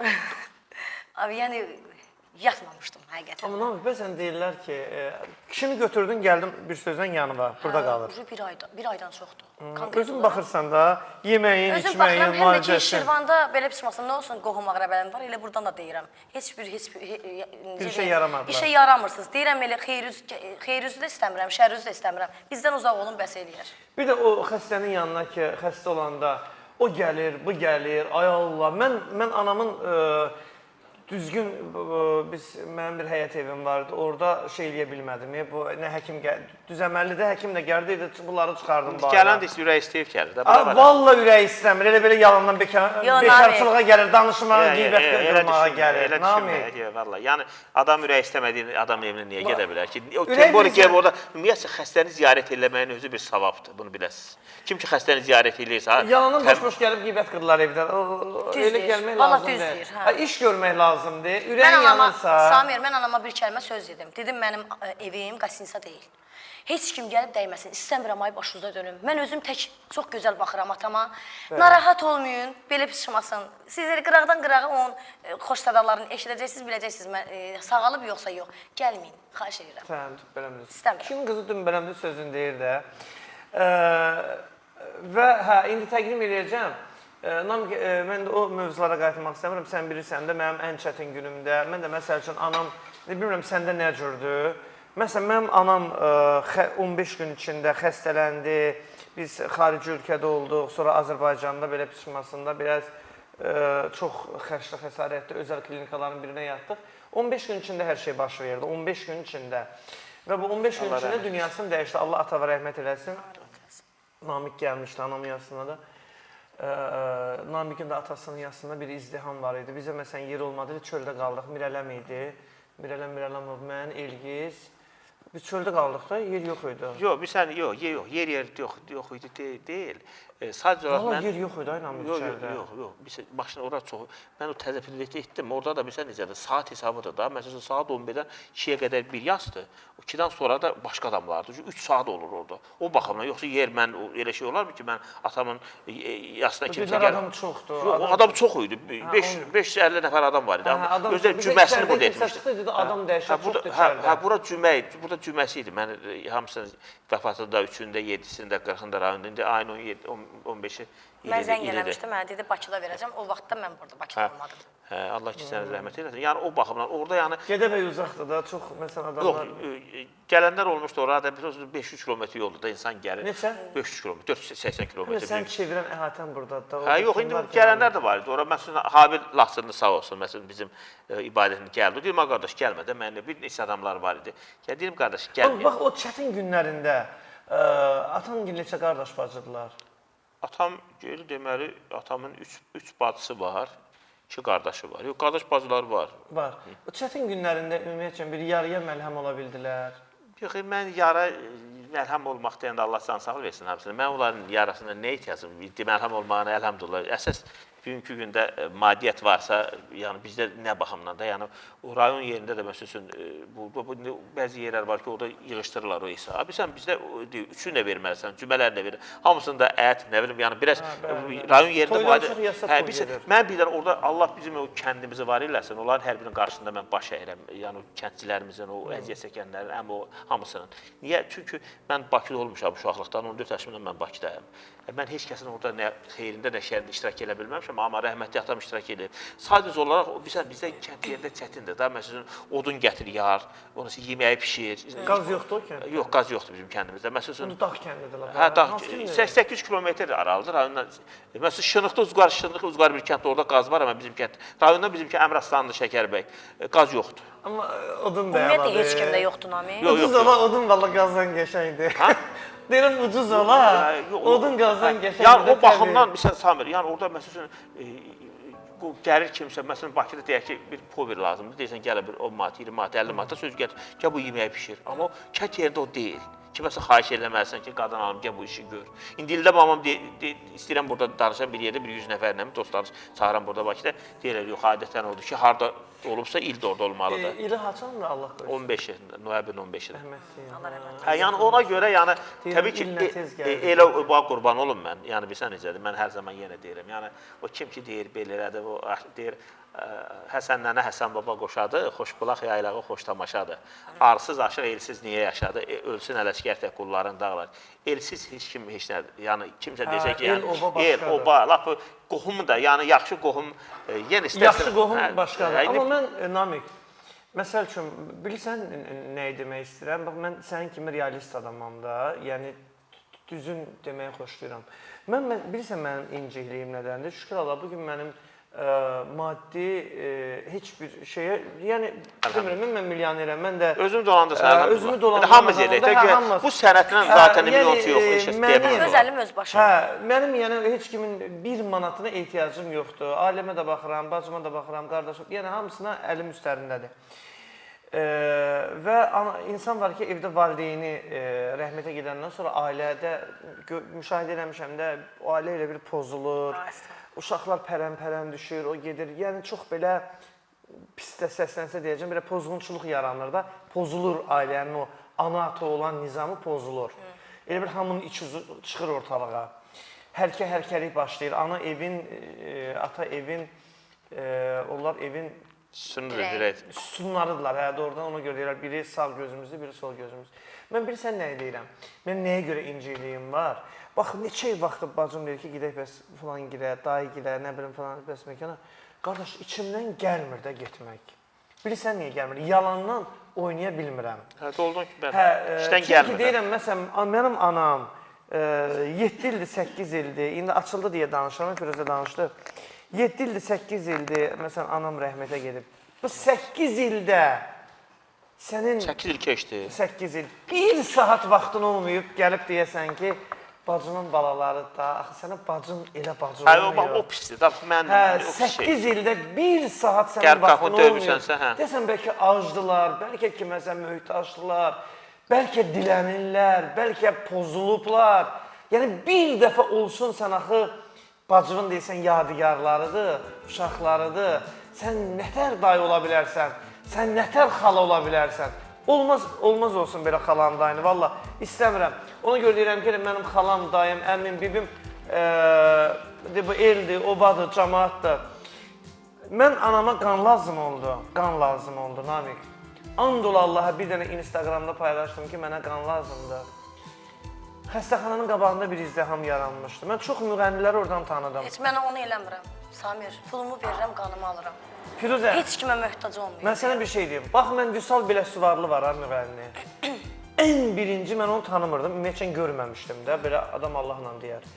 Abi, yəni, yatmamışdım həqiqətən. Amma Namir, bəzən deyirlər ki, kişini götürdün, gəldim bir sözdən yanıma, burada qalır. Bir aydan çoxdur. Özün baxırsan da, yeməyin, özüm içməyin, baxıram, həm də ki, müalicəsin. Şirvanda belə pis olmasın, nə olsun, qohum əqrəbələrim var, elə buradan da deyirəm. Heç bir Bir şey yaramadılar. İşə yaramırsınız. Deyirəm, elə xeyrüzü də istəmirəm, şərrüzü də istəmirəm. Bizdən uzaq olun, bəs eləyər. Bir də o xəstənin yanına ki, xəstə olanda o gəlir, bu gəlir, ay Allah. Mən anamın düzgün, mənim bir həyət evim vardı, orada şey eləyə bilmədim. Bu, nə həkim düzəməllidə həkim də gəldi, bunları çıxardım bayra. Gələn də ürək istəyib gəlir də. Valla ürək istəmir, elə-belə yalandan bekarçılığa gəlir, danışmağa, qeybət qırmağa gəlir. Elə valla. Yəni, adam ürək istəmədiyi adam evinə niyə gedə bilər ki? Tempolik gəlib orada, ümumiyyətlə, xəstəni ziyarət eləməyin özü bir savabdır, bunu biləsiniz. Kim ki, xəstəni ziyarət eləyirsə... Yalandan boş-boş gəlib qeybət qırırlar evdən, elə gəlmək lazım deyil. İş görmək lazım. lazımdır. Mən Ürəyin anama, yanırsa. Samir, mən anama bir kəlmə söz dedim. Dedim, mənim evim qasinsa deyil. Heç kim gəlib dəyməsin. İstəmirəm ay başınıza dönüm. Mən özüm tək çox gözəl baxıram atama. Narahat olmayın, belə pis çıxmasın. Sizləri qıraqdan qırağa onun xoş sədalarını eşidəcəksiniz, biləcəksiniz. Sağalıb yoxsa yox. Gəlməyin, xahiş edirəm. Sən dümbələmdir. İstəmirəm. Kim qızı dümbələmdir sözün deyir də. Və hə, indi təqdim edəcəm. Namik, mən də o mövzulara qayıtmaq istəmirəm. Sən bilirsən də mənim ən çətin günümdə, mən də məsəl üçün anam, bilmirəm səndə nə cürdür. Məsələn, mənim anam 15 gün içində xəstələndi, biz xarici ölkədə olduq, sonra Azərbaycanda belə pişmasında biraz çox xərcli xəsarətli özəl klinikaların birinə yatdıq. 15 gün içində hər şey baş verdi, 15 gün içində. Və bu 15 gün içində dünyasını dəyişdi, Allah atava rəhmət eləsin. Namik gəlmişdi anamın yasına da. Namikin də atasının yasında bir izdiham var idi. Bizə məsələn yer olmadı, çöldə qaldıq, Mirələm idi. Mirələm oldu, mən, Elgiz. Biz çöldə qaldıq da, yer yox idi. Yox, bilsən, yer yox idi deyil. Sadəcə olaraq Valla mən... yer yox idi, aynı içərdə. Yox. Maşın orada çox... Mən o təzə pilotə etdim, orada da bilsən necədir, saat hesabıdır da. Məsələn, saat 11-dən 2-yə qədər bir yazdır. 2-dən sonra da başqa adamlardır. 3 saat olur orada. O baxımdan, yoxsa yer mən, elə şey olarmı ki, mən atamın yasına kimsə Dedilər adam çoxdur. Yox, adam çox idi. 550 nəfər adam var idi. Özləri cüməsini burada etmişdi. Adam dəyişək çoxdur içərdə. Bura cüməsi idi. Mən hamısının vəfatında 3-ündə, 7-sində, 40-ında rayonunda, indi ayın 15-i Mən zəng eləmişdim, mənə dedi Bakıda verəcəm. O vaxtda mən burada Bakıda olmadım. Allah ki, sənə rəhmət eləsin. Yəni o baxımdan orada yəni Gədəbəy uzaqdır da, çox məsələn adamlar. Yox, gələnlər olmuşdu orada 500 kilometr yolda da insan gəlir. Neçə? 500 kilometr, 480 kilometr. Sən çevirən əhatən burdadır da. Hə, yox, indi gələnlər də var idi. Ora məsələn Habil Laçınlı sağ olsun, məsələn bizim ibadətini gəldi. Deyirəm qardaş gəlmə də, mənlə bir neçə adamlar var idi. Ya deyirəm qardaş gəl. Bax o çətin günlərində atan neçə qardaş bacıdılar? Atam geri deməli atamın 3 bacısı var. 2 qardaşı var. Yox, qardaş bacıları var. Var. O çətin günlərində ümumiyyətlə bir yarıya məlhəm ola bildilər. Yox, mən yara məlhəm olmaq deyəndə Allah can sağlıq versin hamısını. Mən onların yarasına nə ehtiyacım? Məlhəm olmağına əlhamdülillah. Əsas bugünkü gündə maddiyyət varsa, yəni bizdə nə baxımdan da, yəni o rayon yerində də məsələn bəzi yerlər var ki, orada yığışdırırlar o hesabı. Bilirsən, bizdə üçünü də verməlisən, cümələri də verir. Hamısında ət, nə bilim, yəni biraz rayon yerində mən bir dənə orada Allah bizim o kəndimizi var eləsin, onların hər birinin qarşısında mən baş əyirəm, yəni kəndçilərimizin, o əziyyət çəkənlərin, həm o hamısının. Niyə? Çünki mən Bakıda olmuşam uşaqlıqdan, 14 yaşımdan mən Bakıdayım. Mən heç kəsin orada nə xeyrində, nə şərində iştirak edə bilməmişəm, amma rəhmətli atam iştirak edib. Sadəcə olaraq bizdə kənd yerində çətindir də. Məsələn, odun gətir, yar, onu yeməyi bişir. Qaz yoxdur o kəndə? Yox, qaz yoxdur bizim kəndimizdə. Məsələn, dağ kəndidir. Hə, dağ 800 kilometr aralıdır rayondan. Məsələn, Şınıqda Uzqar bir kənddə orada qaz var, amma bizim kənd rayondan bizimki Əmraslanlı, Şəkərbəy qaz yoxdur. Amma odun da Ümumiyyətlə heç kimdə yoxdur Nami. Ucuz ola odun valla qazdan qəşəngdir. Deyirəm ucuz ola, odun qazdan qəşəngdir. Yəni o baxımdan məsələn Samir, yəni orada məsələn gəlir kimsə, məsələn Bakıda deyək ki, bir pover lazımdır. Deyirsən gələ bir 10 manat, 20 manat, 50 manata söz gətir. Gəl bu yeməyi bişir. Amma o kənd yerində o deyil. Kiməsə xahiş eləməlisən ki, qadın alım, gəl bu işi gör. İndi ildə babam istəyirəm burada danışam bir yerdə, bir 100 nəfərlə dostlarımız çağıram burada Bakıda. Deyirlər, yox, adətən odur ki, harda olubsa il də orada olmalıdır. İli haçandır Allah qoysun? 15-i, noyabrın 15-idir. Allah rəhmət. Hə, yəni ona görə, yəni təbii ki, elə qurban olum mən. Yəni bilsən necədir? Mən hər zaman yenə deyirəm. Yəni o kim ki deyir belə elədi, o deyir Həsən nənə Həsən baba qoşadı, xoşbulaq yaylağı xoş tamaşadır. Arsız aşıq elsiz niyə yaşadı? Ölsün ələşkər tək qulların dağlar. Elsiz heç kim heç nədir. Yəni kimsə desə ki, el oba, lap qohumu da, yəni yaxşı qohum yenə istəsən. Yaxşı qohum başqadır. Amma mən Namik, məsəl üçün bilirsən nə demək istəyirəm? Bax mən sənin kimi realist adamam da, yəni düzün deməyi xoşlayıram. Mən bilirsən mənim incikliyim nədəndir? Şükür Allah bu gün mənim maddi heç bir şeyə, yəni demirəm, mən milyonerəm, mən də özümü dolandırsam, özümü dolandırsam, hamımız eləyək də bu sənətlə zaten milyonçu yox, heç kəs deyəmir. Öz əlim öz başım. Hə, mənim yəni heç kimin bir manatına ehtiyacım yoxdur. Ailəmə də baxıram, bacıma da baxıram, qardaşım, yəni hamısına əlim üstlərindədir. Və insan var ki, evdə valideyni rəhmətə gedəndən sonra ailədə müşahidə eləmişəm də, o ailə elə bir pozulur. Uşaqlar pərən-pərən düşür, o gedir. Yəni çox belə pis də səslənsə deyəcəm, belə pozğunçuluq yaranır da, pozulur ailənin o ana ata olan nizamı pozulur. Elə bir hamının iç yüzü çıxır ortalığa. Hərkəlik başlayır. Ana evin, ata evin, onlar evin sütunlarıdırlar. Hə, doğrudan ona görə deyirlər, biri sağ gözümüzdür, biri sol gözümüz. Mən bilirsən nəyə deyirəm? Mən nəyə görə inciliyim var? Bax, neçə vaxtı bacım deyir ki, gedək bəs filan gilə, dayı gilə, nə bilim filan bəs məkana. Qardaş, içimdən gəlmir də getmək. Bilirsən niyə gəlmir? Yalandan oynaya bilmirəm. Hə, doldun ki, işdən gəlmir. Çünki deyirəm, məsələn, mənim anam 7 ildir, 8 ildir, indi açıldı deyə danışıram, Firuzə danışdı. 7 ildir, 8 ildir, məsələn, anam rəhmətə gedib. Bu 8 ildə sənin... 8 il keçdi. 8 il. Bir saat vaxtın olmayıb, gəlib deyəsən ki, bacının balaları da, axı sənin bacın elə bacı olmuyor. O pisdir, mən o şey. 8 ildə bir saat sənin vaxtın olmuyor. Deyəsən, bəlkə acdılar, bəlkə kiməsə möhtacdılar, bəlkə dilənirlər, bəlkə pozulublar. Yəni, bir dəfə olsun sən axı, bacının deyəsən, yadigarlarıdır, uşaqlarıdır. Sən nətər dayı ola bilərsən, sən nətər xala ola bilərsən. Olmaz olsun belə xalam, dayını, valla istəmirəm. Ona görə deyirəm ki, mənim xalam, dayım, əmim, bibim, bu eldir, obadır, cəmaatdır. Mən anama qan lazım oldu, Namik. And ola Allaha bir dənə Instagramda paylaşdım ki, mənə qan lazımdır. Xəstəxananın qabağında bir izdiham yaranmışdı. Mən çox müğənniləri oradan tanıdım. Heç mənə onu eləmirəm. Samir, pulumu verirəm, qanımı alıram. Firuzə, heç kimə möhtac olmuyor. Mən sənə bir şey deyim. Bax, mən Vüsal Biləsuvarlı var, müğənni. Ən birinci mən onu tanımırdım, ümumiyyətlə görməmişdim də, belə adam Allahla deyər.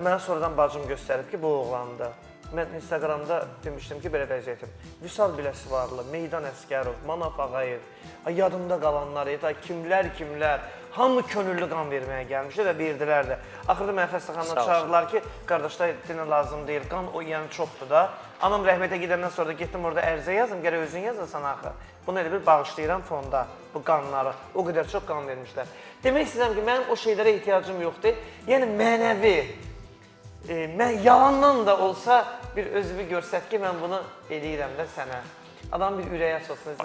Mənə sonradan bacım göstərib ki, bu oğlandır. Mən Instagramda demişdim ki, belə vəziyyətim. Vüsal Biləsuvarlı, Meydan Əskərov, Manaf Ağayev, yadımda qalanlar, kimlər, hamı könüllü qan verməyə gəlmişdi və verdilər də. Axırda mənə xəstəxanadan çağırdılar ki, qardaşlar, dinə lazım deyil, qan o yəni çoxdur da. Anam rəhmətə gedəndən sonra da getdim orada ərizə yazdım, gərək özün yazırsan axı. Bunu elə bir bağışlayıram fonda, bu qanları. O qədər çox qan vermişlər. Demək istəyirəm ki, mənim o şeylərə ehtiyacım yoxdur. Yəni mənəvi, mən yalandan da olsa bir özümü görsət ki, mən bunu eləyirəm də sənə. Adam bir ürəyə açılsın.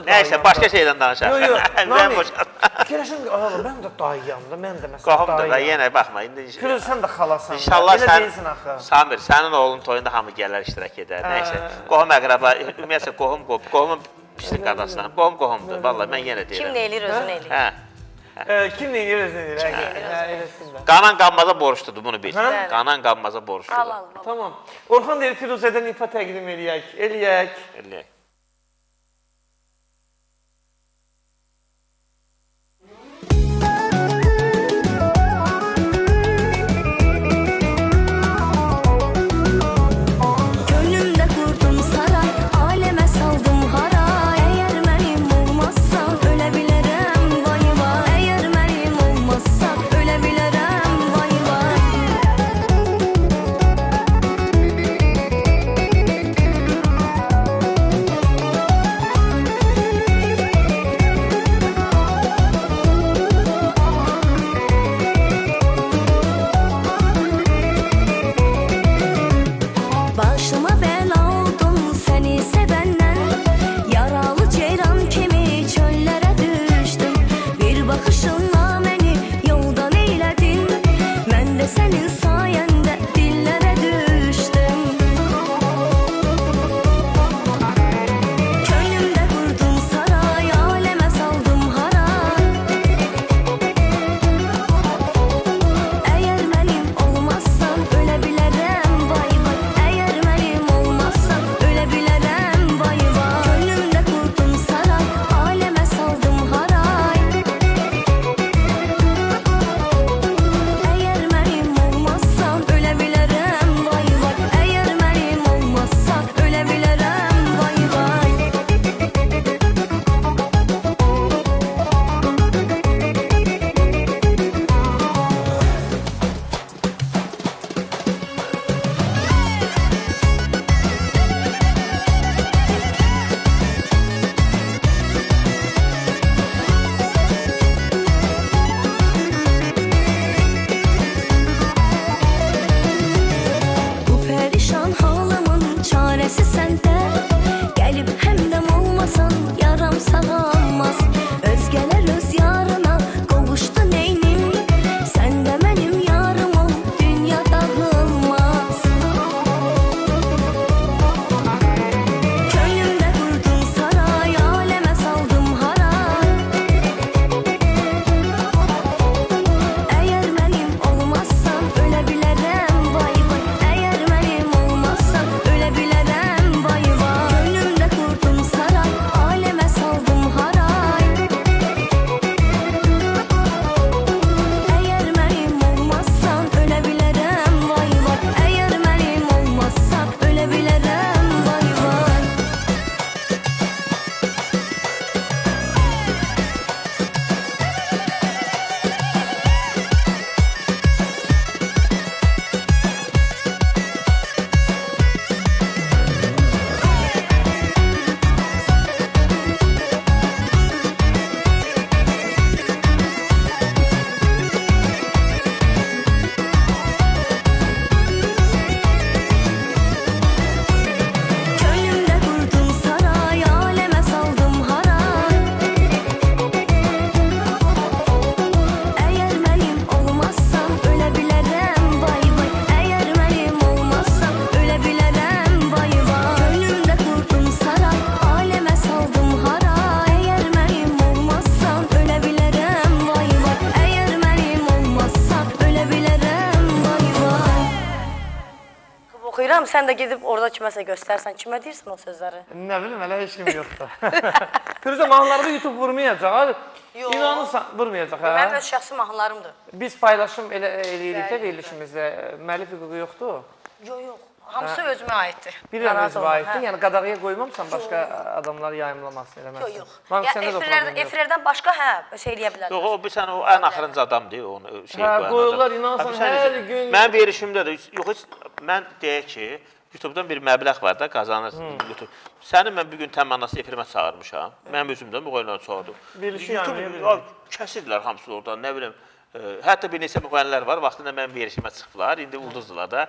Nəysə, başqa şeydən danışaq. Yox, Namik, fikirləşim ki, mən də dayıyam da, mən də məsələn dayıyam. Qohumdur da, yenə baxma. Firuz, sən də xalasan da, İnşallah elə deyilsin axı. Samir, sənin oğlun toyunda hamı gələr, iştirak edər, nəysə. Qohum əqraba, ümumiyyətlə qohumun pislik qardaşlarım, qohumdur, valla mən yenə deyirəm. Kim nə eləyir, özünü eləyir. Kim nə eləyir, özünü eləyir. Qanan qanmaza borçludur, bunu bil. Qanan qanmaza borçludur. Tamam. Orxan deyir, Firuzədən ifa təqdim eləyək. Eləyək. oxuyuram, sən də gedib orada kiməsə göstərsən, kimə deyirsən o sözləri? Nə bilim, hələ heç kim yoxdur. Firuzə, mahnıları YouTube vurmayacaq. Yox. İnanırsan, vurmayacaq. Mənim öz şəxsi mahnılarımdır. Biz paylaşım eləyirik də verilişimizdə. Müəllif hüququ yoxdur. Yox. Hamısı özümə aiddir. Bilirəm özümə aiddir. Yəni qadağaya qoymamsan başqa adamlar yayımlamasını eləməzsən. Yox. Efirlərdən başqa şey eləyə bilərlər. Yox, o sən o ən axırıncı adamdır, onu şey qoyan. Qoyurlar, inanırsan, hər gün. Mənim verişimdə də, yox, mən deyək ki, YouTube-dan bir məbləğ var da, qazanırsın YouTube. Səni mən bir gün təmannası efirimə çağırmışam. Mənim özümdən bu qoyunları çoxdur. Kəsirlər hamısı oradan, nə bilim. Hətta bir neçə müğənnilər var, vaxtında mənim verişimə çıxdılar, indi ulduzdular da.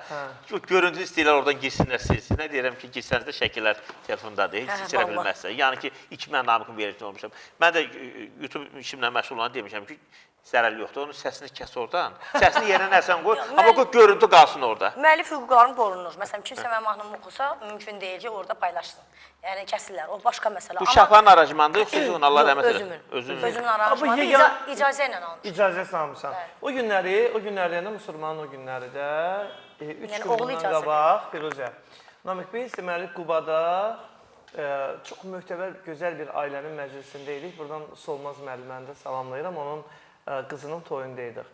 Görüntü istəyirlər, oradan girsinlər, silsinlər. Deyirəm ki, girsəniz də şəkillər telefondadır, heç içirə bilməzsə. Yəni ki, 2000 namıqın verişini olmuşam. Mən də YouTube işimlə məşğul olan demişəm ki, zərəli yoxdur, onun səsini kəs oradan. Səsini yerinə nəsən qoy, amma qoy görüntü qalsın orada. Müəllif hüquqlarım qorunur. Məsələn, kimsə mənim mahnımı oxusa, mümkün deyil ki, orada paylaşsın. Yəni kəsirlər, o başqa məsələ. Bu Şahvanın aranjmanıdır, yoxsa özünün, Allah rəhmət eləsin. Özümün aranjmanı icazə ilə almışam. İcazə almışam. O günləri də müsəlmanın o günləri də 3 gün bundan qabaq Firuzə. Namiq bəy deməli Qubada çox möhtəbər, gözəl bir ailənin məclisində idik. Buradan Solmaz müəlliməni də salamlayıram. Onun qızının toyundaydıq.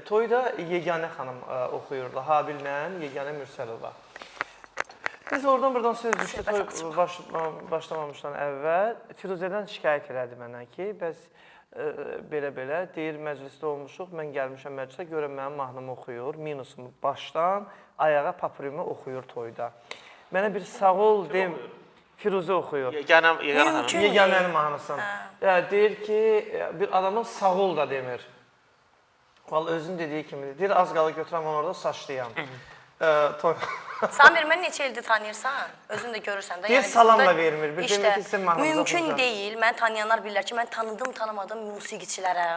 Toyda Yeganə xanım oxuyurdu, Habillə Yeganə Mürsəlova. Biz oradan söz düşdü, toy başlamamışdan əvvəl Firuzədən şikayət elədi mənə ki, bəs belə-belə deyir, məclisdə olmuşuq, mən gəlmişəm məclisə, görəm mənim mahnımı oxuyur, minusumu başdan ayağa paprimi oxuyur toyda. Mənə bir sağ ol deyim, Firuzə oxuyur. Yeganənin mahnısını. Deyir ki, bir adamın sağ ol da demir. Vallahi özün dediyi kimi deyir, az qalı götürəm onu orada saçlayam. Samir, mən neçə ildir tanıyırsan, özün də görürsən də. Deyir, salam da vermir. Mümkün deyil, mən tanıyanlar bilirlər ki, mən tanıdığım musiqiçilərə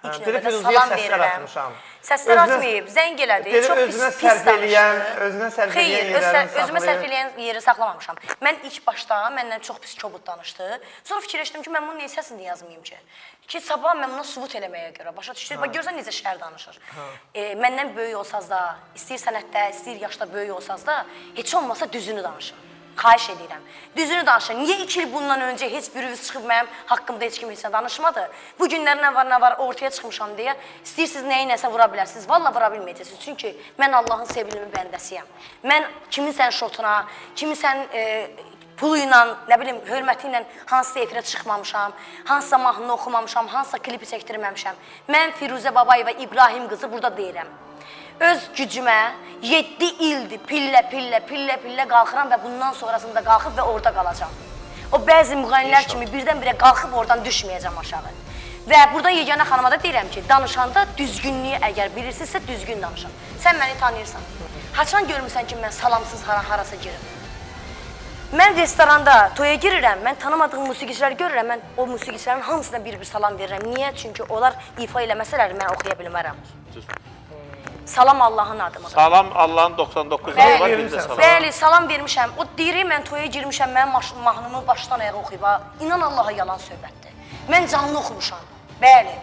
ilk Deyir, növbədə Firuzəyə səslər atmışam. Səslər atmayıb, zəng elədi, çox pis danışdı. Özünə sərf eləyən yerlərini saxlayır. Özümə sərf eləyən yeri saxlamamışam. Mən ilk başda məndən çox pis kobud danışdı. Sonra fikirləşdim ki, mən bunun niyə səsini yazmayayım ki? Ki, sabah mən buna sübut eləməyə görə başa düşdüm. Bax, görsən necə şəhər danışır. Məndən böyük olsaz da, istəyir sənətdə, istəyir yaşda böyük olsaz da, heç olmasa düzünü danışın. Xahiş edirəm. Düzünü danışın. Niyə 2 il bundan öncə heç biriniz çıxıb mənim haqqımda heç kim heç nə danışmadı? Bu günlər nə var, ortaya çıxmışam deyə istəyirsiniz nəyi nəsə vura bilərsiniz. Valla vura bilməyəcəksiniz. Çünki mən Allahın sevimli bəndəsiyəm. Mən kiminsən şotuna, kiminsən pulu ilə, nə bilim, hörməti ilə hansısa efirə çıxmamışam, hansısa mahnını oxumamışam, hansısa klipi çəkdirməmişəm. Mən Firuzə Babayeva İbrahim qızı burada deyirəm. Öz gücümə 7 ildir pillə qalxıram və bundan sonrasında qalxıb və orada qalacam. O bəzi müğənnilər kimi birdən-birə qalxıb oradan düşməyəcəm aşağı. Və burada Yeganə xanıma da deyirəm ki, danışanda düzgünlüyü əgər bilirsinizsə düzgün danışın. Sən məni tanıyırsan. Haçan görmüsən ki, mən salamsız harasa girim? Mən restoranda toya girirəm, mən tanımadığım musiqiçiləri görürəm, mən o musiqiçilərin hamısına bir salam verirəm. Niyə? Çünki onlar ifa eləməsələr mən oxuya bilmərəm. Salam Allahın adımıdır. Salam Allahın 99 adı var, bir də salam. Bəli, salam vermişəm. O deyir, mən toya girmişəm, mənim mahnımı başdan ayağa oxuyub. İnan Allaha yalan söhbətdir. Mən canlı oxumuşam. Bəli.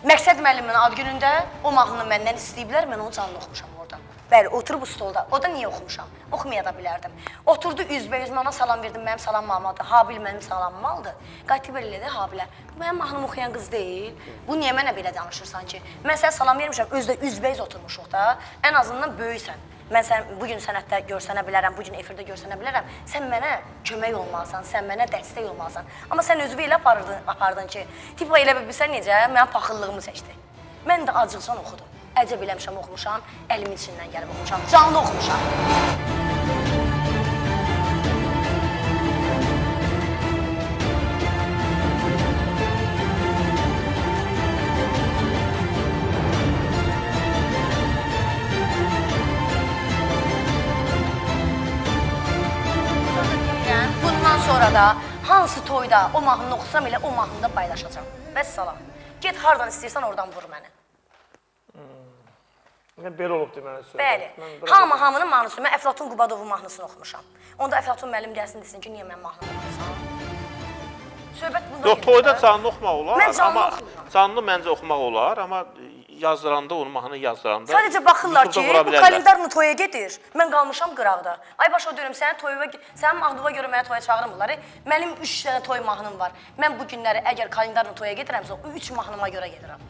Məqsəd müəllimin ad günündə o mahnını məndən istəyiblər, mən onu canlı oxumuşam orada. Bəli, oturub stolda. O da niyə oxumuşam? Oxumaya da bilərdim. Oturdu üzbəyüz, mən ona salam verdim, mənim salamım almadı. Habil mənim salamımı aldı. Qayıtıb elədi Habilə. Bu mənim mahnımı oxuyan qız deyil. Bu niyə mənə belə danışırsan ki? Mən sənə salam vermişəm, özdə üzbəyüz oturmuşuq da. Ən azından böyüksən. Mən sən bugün sənətdə görsənə bilərəm, bugün efirdə görsənə bilərəm. Sən mənə kömək olmalısan, sən mənə dəstək olmalısan. Amma sən özünü elə apardın ki, tipa elə bilsən necə, mənim paxıllığımı seçdi. Mən də acıqcan oxudum. Əcəb eləmişəm, oxumuşam, əlimin içindən gəlib oxumuşam, canlı oxumuşam. Bundan sonra da hansı toyda o mahnını oxusam elə o mahnını da paylaşacağam. Vəssalam. Get hardan istəyirsən oradan vur məni. Belə olub deməli söyləyəm. Bəli. Hamının mahnısı. Mən Əflatun Qubadovun mahnısını oxumuşam. Onda Əflatun müəllim gəlsin desin ki, niyə mən mahnını oxumuşam? Söhbət bundan Yox, toyda canlı oxumaq olar, Mən canlı amma oxumuram. canlı məncə oxumaq olar, amma yazdıranda, onun mahnını yazdıranda Sadəcə baxırlar ki, YouTube'da vura bu bilərlər. kalendarla toya gedir. Mən qalmışam qıraqda. Ay başa deyirəm, sənin mahnına görə mənə toya çağırmırlar. Mənim 3 dənə toy mahnım var. Mən bu günləri əgər kalendarla toya gedirəmsə, o 3 mahnıma görə gedirəm.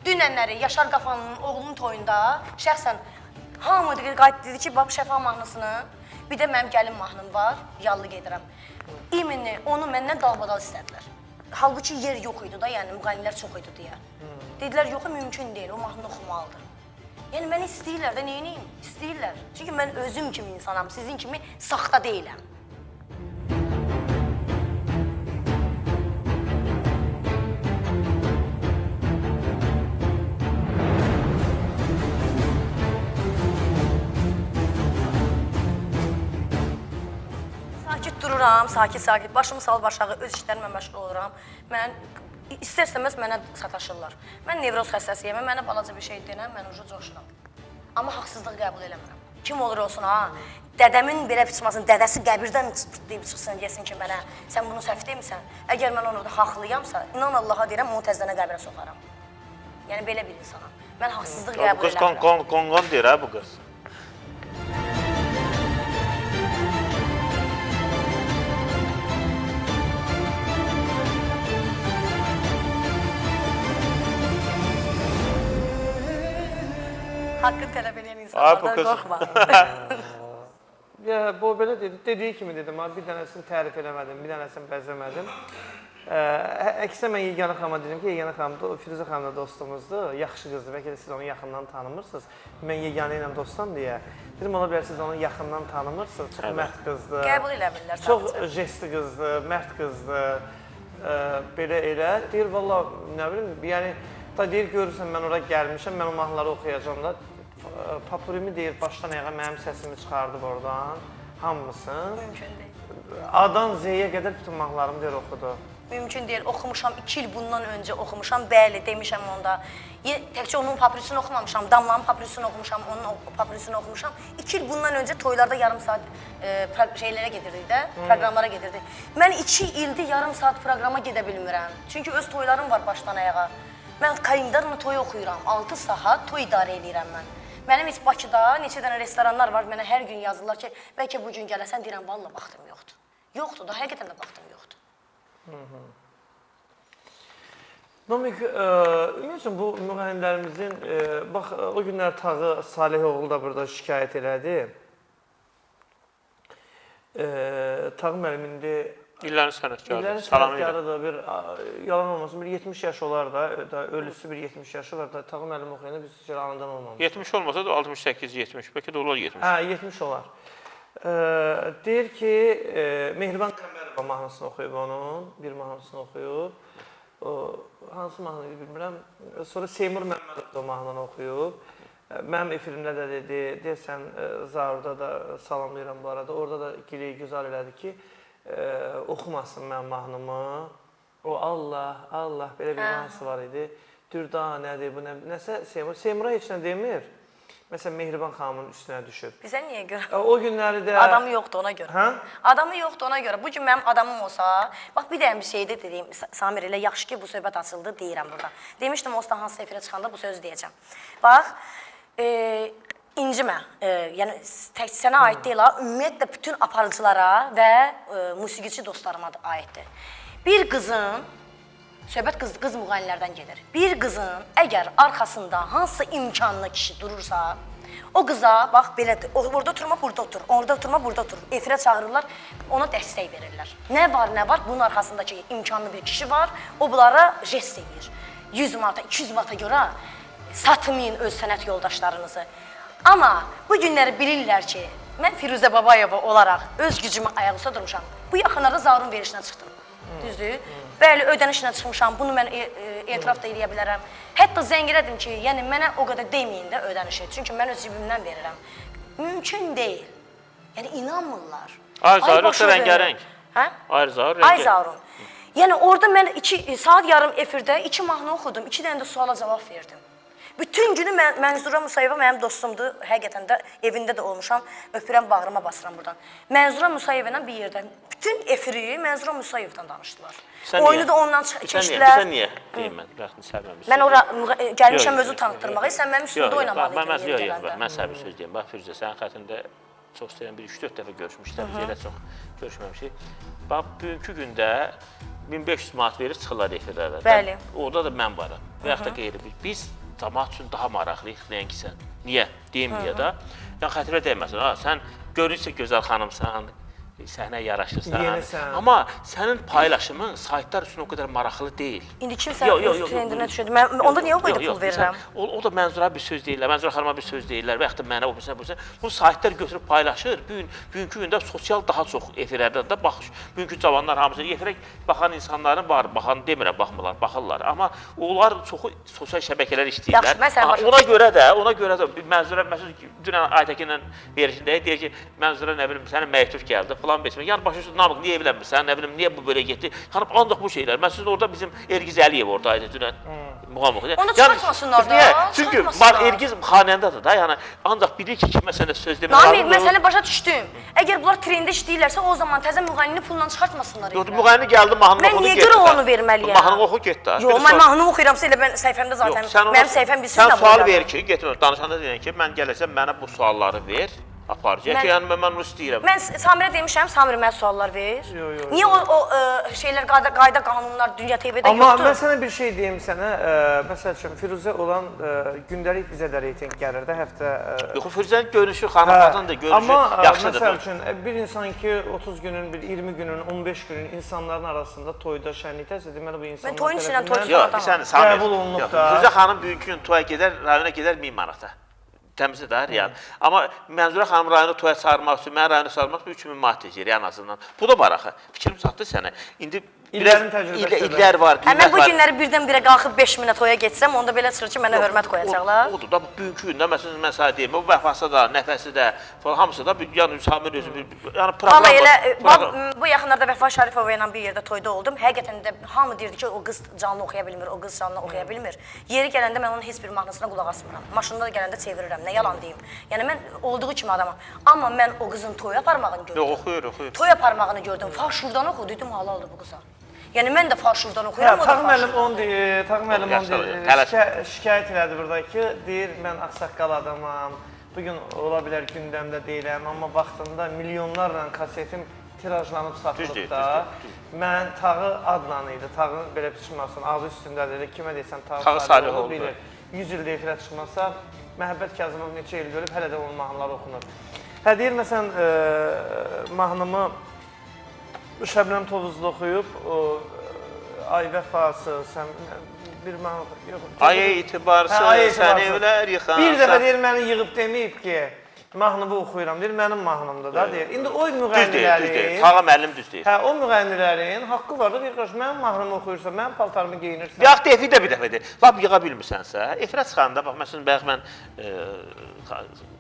Dünənləri Yaşar Qafanın oğlunun toyunda şəxsən hamı dedi ki, bax Şəfa mahnısını, bir də mənim gəlin mahnım var, yallı gedirəm. İmini onu məndən dalbadal istədilər. Halbuki yer yox idi da, yəni müğənnilər çox idi deyə. Dedilər, yox, mümkün deyil, o mahnını oxumalıdır. Yəni, məni istəyirlər də, neyiniyim? İstəyirlər. Çünki mən özüm kimi insanam, sizin kimi saxta deyiləm. Sakit dururam, sakit. Başımı salıb aşağı, öz işlərimə məşğul oluram. Mən İstər-istəməz mənə sataşırlar. Mən nevroz xəstəsiyəm, mənə balaca bir şey denən, mən ucu coşuram. Amma haqsızlığı qəbul eləmirəm. Kim olur olsun, dədəmin belə çıxmasın, dədəsi qəbirdən deyib çıxsın, desin ki, mənə, sən bunu səhv deyirsən. Əgər mən onu da haqlıyamsa, inan Allaha deyirəm, onu təzlənə qəbirə soxaram. Yəni, belə bir insanam. Mən haqsızlığı qəbul eləmirəm. Bu qız qonqon deyir, bu qız. Haqqı tələb edən insanlardan qorxma. Bu belə dediyi kimi dedim, bir dənəsini tərif eləmədim, bir dənəsini bəzəmədim. Əksinə mən Yeganə xanıma dedim ki, Yeganə xanım, Firuzə xanım da dostumuzdur, yaxşı qızdır, bəlkə də siz onu yaxından tanımırsınız. Mən Yeganə ilə dostam deyə. Dedim, ola bilər siz onu yaxından tanımırsınız, çox mərd qızdır. Qəbul eləmirlər. Çox jestli qızdır, mərd qızdır, belə elə. Deyir, valla, nə bilim, yəni, deyir, görürsən, mən ora gəlmişəm, mən o mahnıları oxuyacam da. Papurimi deyir, başdan ayağa mənim səsimi çıxardıb oradan, hamısın. Mümkün deyil. A'dan Z'yə qədər bütün mahnılarımı deyir, oxudu. Mümkün deyil, oxumuşam, 2 il bundan öncə oxumuşam, bəli, demişəm onda. Təkcə onun paprisini oxumamışam, Damlanın paprisini oxumuşam, onun paprisini oxumuşam. 2 il bundan öncə toylarda yarım saat şeylərə gedirdik də, proqramlara gedirdik. Mən 2 ildir yarım saat proqrama gedə bilmirəm. Çünki öz toylarım var başdan ayağa. Mən kalendarla toy oxuyuram, 6 saat toy idarə edirəm mən. Mənim heç Bakıda neçə dənə restoranlar var, mənə hər gün yazırlar ki, bəlkə bu gün gələsən, deyirəm, valla vaxtım yoxdur. Yoxdur da, həqiqətən də vaxtım yoxdur. Namik, ümumiyyətlə bu müğənnilərimizin, bax, o günlər Tağı Salihoğlu da burada şikayət elədi. Tağı müəllim indi İllərin sənətkarıdır. İllərin sənətkarıdır, bir yalan olmasın, bir 70 yaş olar da, ölüsü bir 70 yaşı var da, Tağı müəllim oxuyanda biz heç anından olmamış. 70 olmasa da 68-70, bəlkə də olar 70. Hə, 70 olar. Deyir ki, Mehriban Qəmbərova mahnısını oxuyub onun, bir mahnısını oxuyub. Hansı mahnıydı bilmirəm. Sonra Seymur Məmmədov da o mahnını oxuyub. Mənim efirimdə də dedi, deyəsən Zarurda da salamlayıram bu arada. Orada da Giliyi güzar elədi ki, oxumasın mənim mahnımı. O Allah, belə bir mahnısı var idi. Dürdanədir, bu nəsə Seymur. Seymura heç nə demir. Məsələn, Mehriban xanımın üstünə düşüb. Bizə niyə görə? O günləri də... Adamı yoxdur ona görə. Hə? Adamı yoxdur ona görə. Bu gün mənim adamım olsa, bax bir dənə bir şeydə dediyim, Samir elə yaxşı ki, bu söhbət açıldı, deyirəm burada. Demişdim, Ostan Hansı efirə çıxanda bu sözü deyəcəm. Bax, incimə, yəni sənə aid deyil ha, ümumiyyətlə bütün aparıcılara və musiqiçi dostlarıma da aiddir. Bir qızın, söhbət qız müğənnilərdən gedir. Bir qızın əgər arxasında hansısa imkanlı kişi durursa, o qıza, bax belədir, orada oturma, burada otur, orada oturma, burada otur. Efirə çağırırlar, ona dəstək verirlər. Nə var, bunun arxasındakı imkanlı bir kişi var, o bunlara jest edir. 100 manata, 200 manata görə satmayın öz sənət yoldaşlarınızı. Amma bu günləri bilirlər ki, mən Firuzə Babayeva olaraq öz gücümü ayaqüstə durmuşam. Bu yaxınlarda Zarun verişinə çıxdım. Düzdür? Bəli, ödənişinə çıxmışam, bunu mən etiraf da edə bilərəm. Hətta zəng elədim ki, yəni mənə o qədər deməyin də ödənişi, çünki mən öz cibimdən verirəm. Mümkün deyil. Yəni inanmırlar. Ay Zarun yoxsa rəngarəng? Hə? Ay Zarun, rəngarəng. Ay Zarun. Yəni orada mən 2 saat yarım efirdə 2 mahnı oxudum, 2 dənə də suala cavab verdim. Bütün günü Mənzura Musayeva mənim dostumdur. Həqiqətən də evində də olmuşam. Öpürəm, bağrıma basıram buradan. Mənzura Musayeva ilə bir yerdən bütün efiri Mənzura Musayevdan danışdılar. Oyunu da ondan keçdilər. Sən niyə deyim mən? Bəxtini sərməmişsən. Mən ora gəlmişəm özü tanıtdırmağa. Sən mənim üstümdə oynamalıydın. Mən sənə bir söz deyim. Bax Firuzə, sənin xətində çox istəyirəm, 3-4 dəfə görüşmüşlər, biz elə çox görüşməmişik. Bax, bugünkü gündə 1500 manat verir, çıxırlar efirlərə. Bəli. Orada da mən varam və yaxud da qeyri. Biz cəmaət üçün daha maraqlıyıq, nəinki sən. Niyə? Deyim niyə da? Yəni, xətirə dəyməsin. Sən görünsə gözəl xanımsan, səhnəyə yaraşırsan. Yenisən. Amma sənin paylaşımın saytlar üçün o qədər maraqlı deyil. İndi kimsə öz trendinə düşürdü. Onda niyə o qədər pul verirəm? O da Mənzura bir söz deyirlər, Mənzura xanıma bir söz deyirlər və yaxud da mənə o bilsən, bunu saytlar götürüb paylaşır. Bugünkü gündə sosial daha çox efirlərdə də baxış. Bugünkü cavanlar hamısı efirə baxan insanların var, baxan demirəm, baxmırlar, baxırlar. Amma onlar çoxu sosial şəbəkələr işləyirlər. Yaxşı, mən sənə başa Ona görə də Mənzura məsələn dünən Aytəkinlə verişində deyir ki, Mənzura nə bilim sənin məktub gəldi. Yəni başa düşdün, Namıq niyə evlənmirsən, nə bilim, niyə bu belə getdi? Yəni ancaq bu şeylər. Məsələn, orada bizim Ergiz Əliyev oradaydı dünən. Muğam oxudu. Onu çıxartmasınlar da. Çünki Ergiz xanəndadır da, yəni ancaq bilir ki, kimə sənə söz demək Namiq, mən səni başa düşdüm. Əgər bunlar trendə işləyirlərsə, o zaman təzə müğənnini pulla çıxartmasınlar. Yox, müğənni gəldi, mahnını oxudu, getdi. Mən niyə görə onu verməliyəm? Mahnını oxu, getdi. Yox, mən mahnını oxuyuramsa elə mən səhifəmdə zaten, mənim səhifəm bilsin də sən sual ver ki, getmir, danışanda deyən ki, mən gələcəm, mənə bu sualları ver. Aparacaq ki, yəni mən onu istəyirəm. Mən Samirə demişəm, Samir mənə suallar ver. Niyə o şeylər, qayda, qanunlar Dünya TV-də yoxdur? Amma mən sənə bir şey deyim sənə. Məsəl üçün, Firuzə olan gündəlik bizə də reyting gəlir də həftə. Yox, Firuzənin görünüşü, xanımlardan da görünüşü yaxşıdır. Amma məsəl üçün, bir insan ki, 30 günün, 20 günün, 15 günün insanların arasında toyda şənlikdəsə, deməli bu insanlar... Mən toyun içindən toy qəbul olunub da. Firuzə xanım bugünkü gün toya gedər, rayona gedər 1000 manata. Təmizdir də, real. Amma Mənzura xanım rayonu toya çağırmaq üçün, mən rayonu çağırmaq üçün 3000 manat deyir, ən azından. Bu da var axı. Fikrim çatdı sənə. İndi illər var, Həmən bu günləri birdən-birə qalxıb 5000-ə toya getsəm, onda belə çıxır ki, mənə hörmət qoyacaqlar. Odur da, bugünkü gündə, məsələn, mən sənə deyim, o vəfası da, nəfəsi də, hamısı da, yəni Samir özü, yəni proqram var. Valla elə, bu yaxınlarda Vəfa Şərifova ilə bir yerdə toyda oldum. Həqiqətən də hamı deyirdi ki, o qız canlı oxuya bilmir, o qız canlı oxuya bilmir. Yeri gələndə mən onun heç bir mahnısına qulaq asmıram. Maşında da gələndə çevirirəm, nə yalan deyim. Yəni, mən olduğu kimi adamam. Amma mən o qızın toy aparmağını gördüm. Yox, oxuyur. Toy aparmağını gördüm. Farşurdan oxu, dedim, hala oldu bu qıza. Yəni, mən də farşurdan oxuyuram, o da farşurdan. Tağ müəllim onu deyir, şikayət elədi burada ki, deyir, mən ağsaqqal adamam, bugün ola bilər gündəmdə deyiləm, amma vaxtında milyonlarla kasetim tirajlanıb satılıb da, mən Tağı adla idi, Tağı belə çıxmasın, adı üstündədir, kimə deyirsən Tağı Salihoğlu bilir, 100 ildə efirə çıxmasa, Məhəbbət Kazımov neçə il görüb, hələ də onun mahnıları oxunur. Hə, deyir, məsələn, mahnımı Şəbnəm Tovuzlu oxuyub, ay vəfası, sən bir mahnı... Ay etibarsız, sən evlər yıxansan. Bir dəfə deyir, məni yığıb deməyib ki, mahnımı oxuyuram, deyir, mənim mahnımdır da, deyir. İndi o müğənnilərin... Düz deyir, Tağa müəllim düz deyir. Hə, o müğənnilərin haqqı var da, deyir, mənim mahnımı oxuyursan, mənim paltarımı geyinirsən. Yaxud da efi də bir dəfə deyir, lap yığa bilmirsənsə, efirə çıxanda, bax, məsələn, bəlkə mən...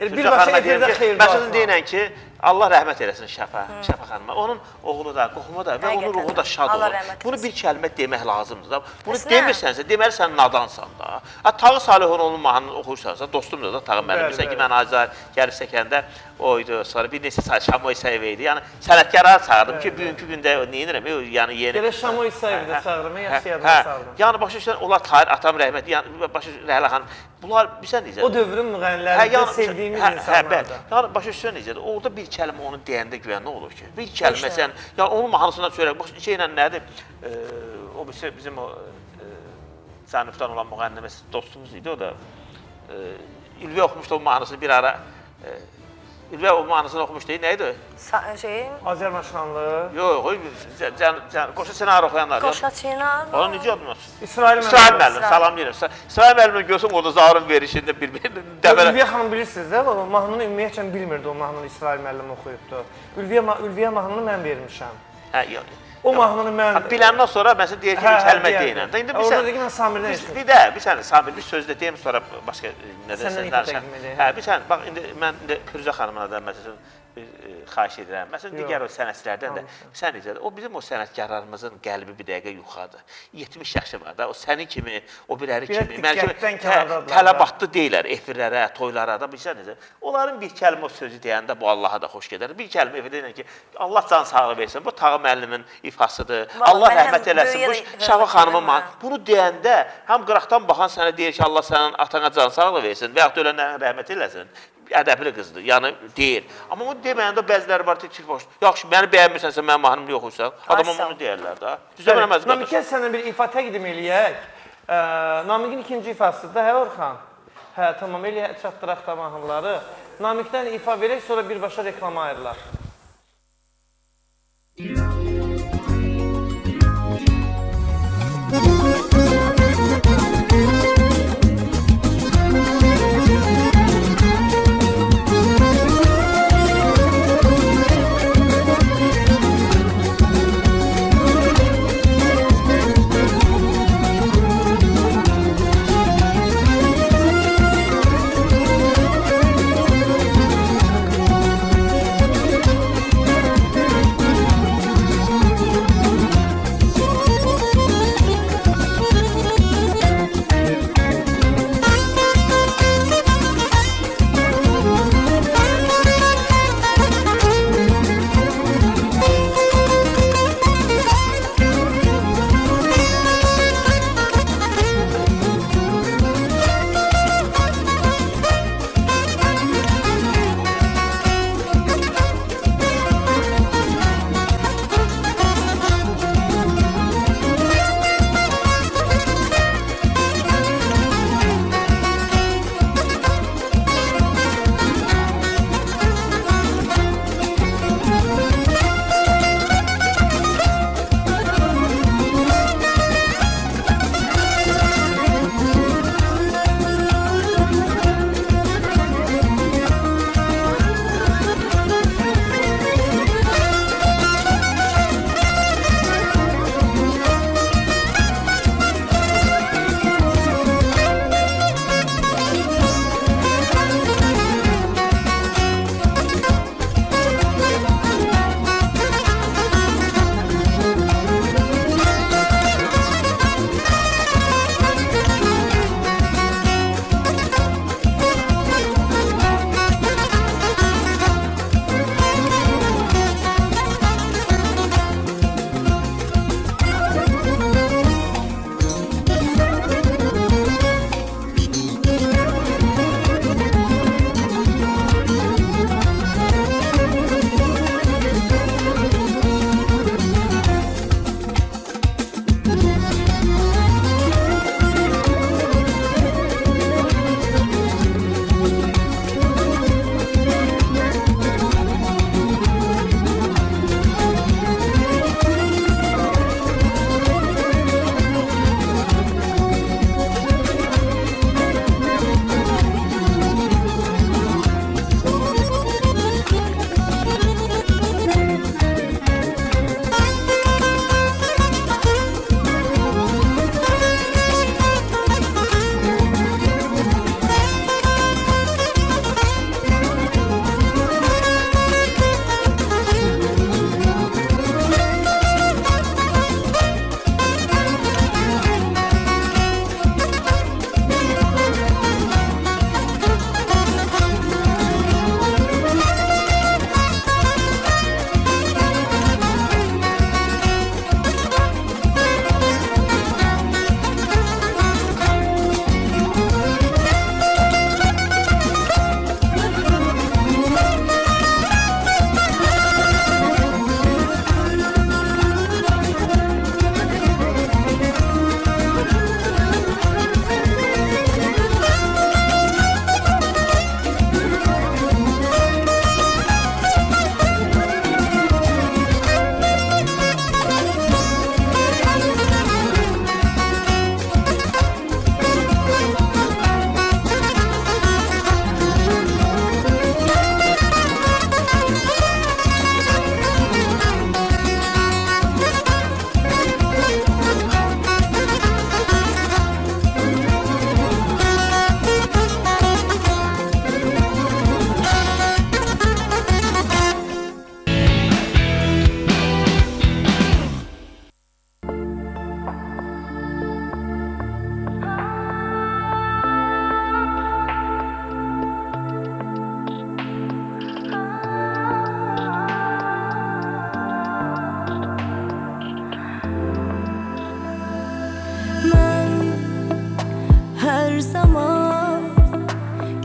Birbaşa efirdə xeyir var. Məsələn, deyinən ki, Allah rəhmət eləsin Şəfa xanıma. Onun oğlu da, qohumu da və onun ruhu da şad olur. Bunu bir kəlmə demək lazımdır da. Bunu demirsənsə, deməli sən nadansan da. Tağı Salihoğlu'nun mahnını oxuyursansa, dostumdur da Tağı müəllim. Məsələn ki, mən Azər gəlib səkəndə oydu, sonra bir neçə Şamo İsayev idi. Yəni, sənətkarları çağırdım ki, bugünkü gündə neyinirəm, yəni yeni... Gələ Şamo İsayev də çağırdım, yaxşı yadını çağırdım. Yəni, başa düşən, onlar Tahir, atam rəhmət, yəni, başa Rəhlə xanım, bunlar, bilsən necədir? O dövrün müğənnilərində sevdiyimiz insanlardır. Yəni, başa düşən necədir? Orada bir kəlmə onu deyəndə güvən nə olur ki? Bir kəlmə sən, yəni onun mahnısından söyləyək, bax, şeylə nədir? O bizim o Zənifdən olan müğənnimiz dostumuz idi, o da Ülviyə oxumuşdu o mahnısını bir ara. Ülviyə o mahnısını oxumuşdu, nə idi? Azərbaycanlı. Yox, Qoşa Çinar oxuyanlar. Qoşa Çinar. Onun necə adınız? İsrail müəllim, salam deyirəm. İsrail müəllimin görsəm o da Zarın verişində bir-birini dəvələ... Ülviyə xanım bilirsiniz də, o mahnını ümumiyyətcən bilmirdi, o mahnını İsrail müəllim oxuyubdu. Ülviyə mahnını mən vermişəm. Hə, yox. O mahnını mən... Biləndən sonra məsələn deyir ki, bir kəlmə deyinən. Orada deyir ki, mən Samirdən eşitmişim. Bir sənə Samir, bir sözlə deyim, sonra başqa nə deyirsən? Səndən ifa təqdim edəyim. Hə, bir sənə, bax, indi mən Firuzə xanımına da məsələn bir xahiş edirəm. Məsələn, digər o sənətçilərdən də sən necə, o bizim o sənətkarlarımızın qəlbi bir dəqiqə yuxarıdır. 70 yaşı var da, o sənin kimi, o birəri kimi, mən kimi tələbatlı deyilər efirlərə, toylara da, bilirsən necə. Onların bir kəlmə o sözü deyəndə bu Allaha da xoş gedər. Bir kəlmə efirdə deyən ki, Allah can sağlığı versin, bu Tağı müəllimin ifasıdır. Allah rəhmət eləsin, bu Şafa xanımın. Bunu deyəndə həm qıraqdan baxan sənə deyir ki, Allah sənin atana can sağlığı versin və yaxud da ölənlərin rəhmət eləsin. Ədəbli qızdır, yəni deyir. Amma onu deməyəndə bəziləri var ki, yaxşı, məni bəyənmirsənsə, mənim mahnımı yoxuysan, adama onu deyərlər da. Düzəmənəməz qardaş. Namiq, gəl sənə bir ifa təqdim eləyək. Namiqin ikinci ifasıdır, hə Orxan? Hə, tamam, elə çatdıraq da mahnıları. Namiqdən ifa verək, sonra birbaşa reklama ayrılar.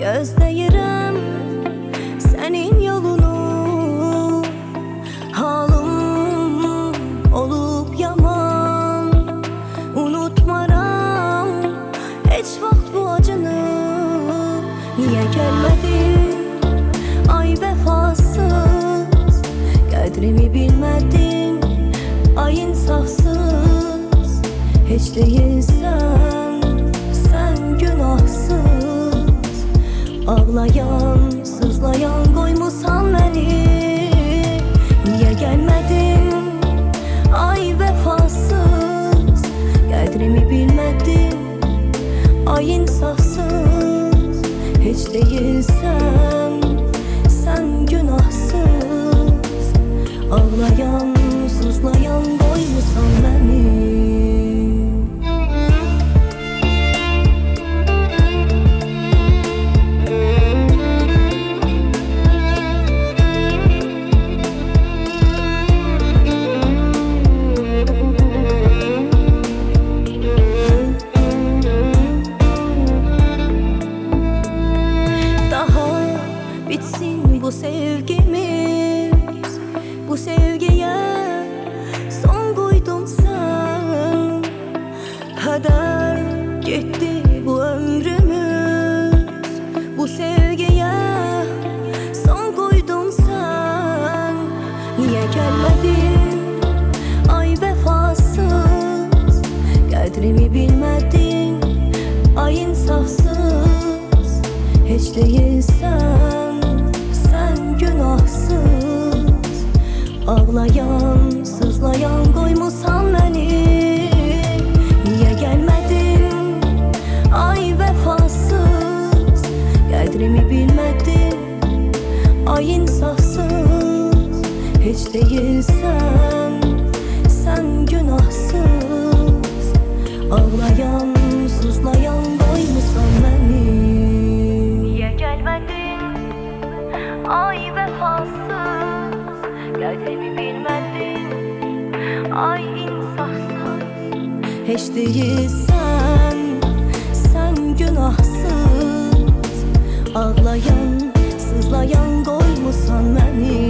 gözləyirəm sənin yolunu. Halım olub yaman, unutmaram heç vaxt bu acını. Niyə gəlmədin ay vəfasız, qədrimi bilmədin ay insafsız. Heç deyilsən sən günahsız, ağlayan, sızlayan qoymusan məni. Niyə gəlmədin ay vəfasız, qədrimi bilmədin ay insafsız. Heç deyilsən sən günahsız, ağlayan, sızlayan qoymusan məni. Bu sevgimiz, bu sevgiye son koydun sen. Heder gitti bu ömrümüz, bu sevgiye son koydun sen. Niye gelmedin ay vefasız, kadrimi bilmedin ay insafsız. Hiç değilsen günahsız, ağlayan, sızlayan qoymusan məni. Niyə gəlmədin ay vəfasız, qədrimi bilmədin ay insafsız. Heç deyilsən sən günahsız, ağlayan, sızlayan qoymusan məni. Niyə gəlmədin ay vefasız, qədrimi bilmədin ay insafsız. Heç deyilsən sən günahsız, ağlayan, sızlayan qoymusan məni.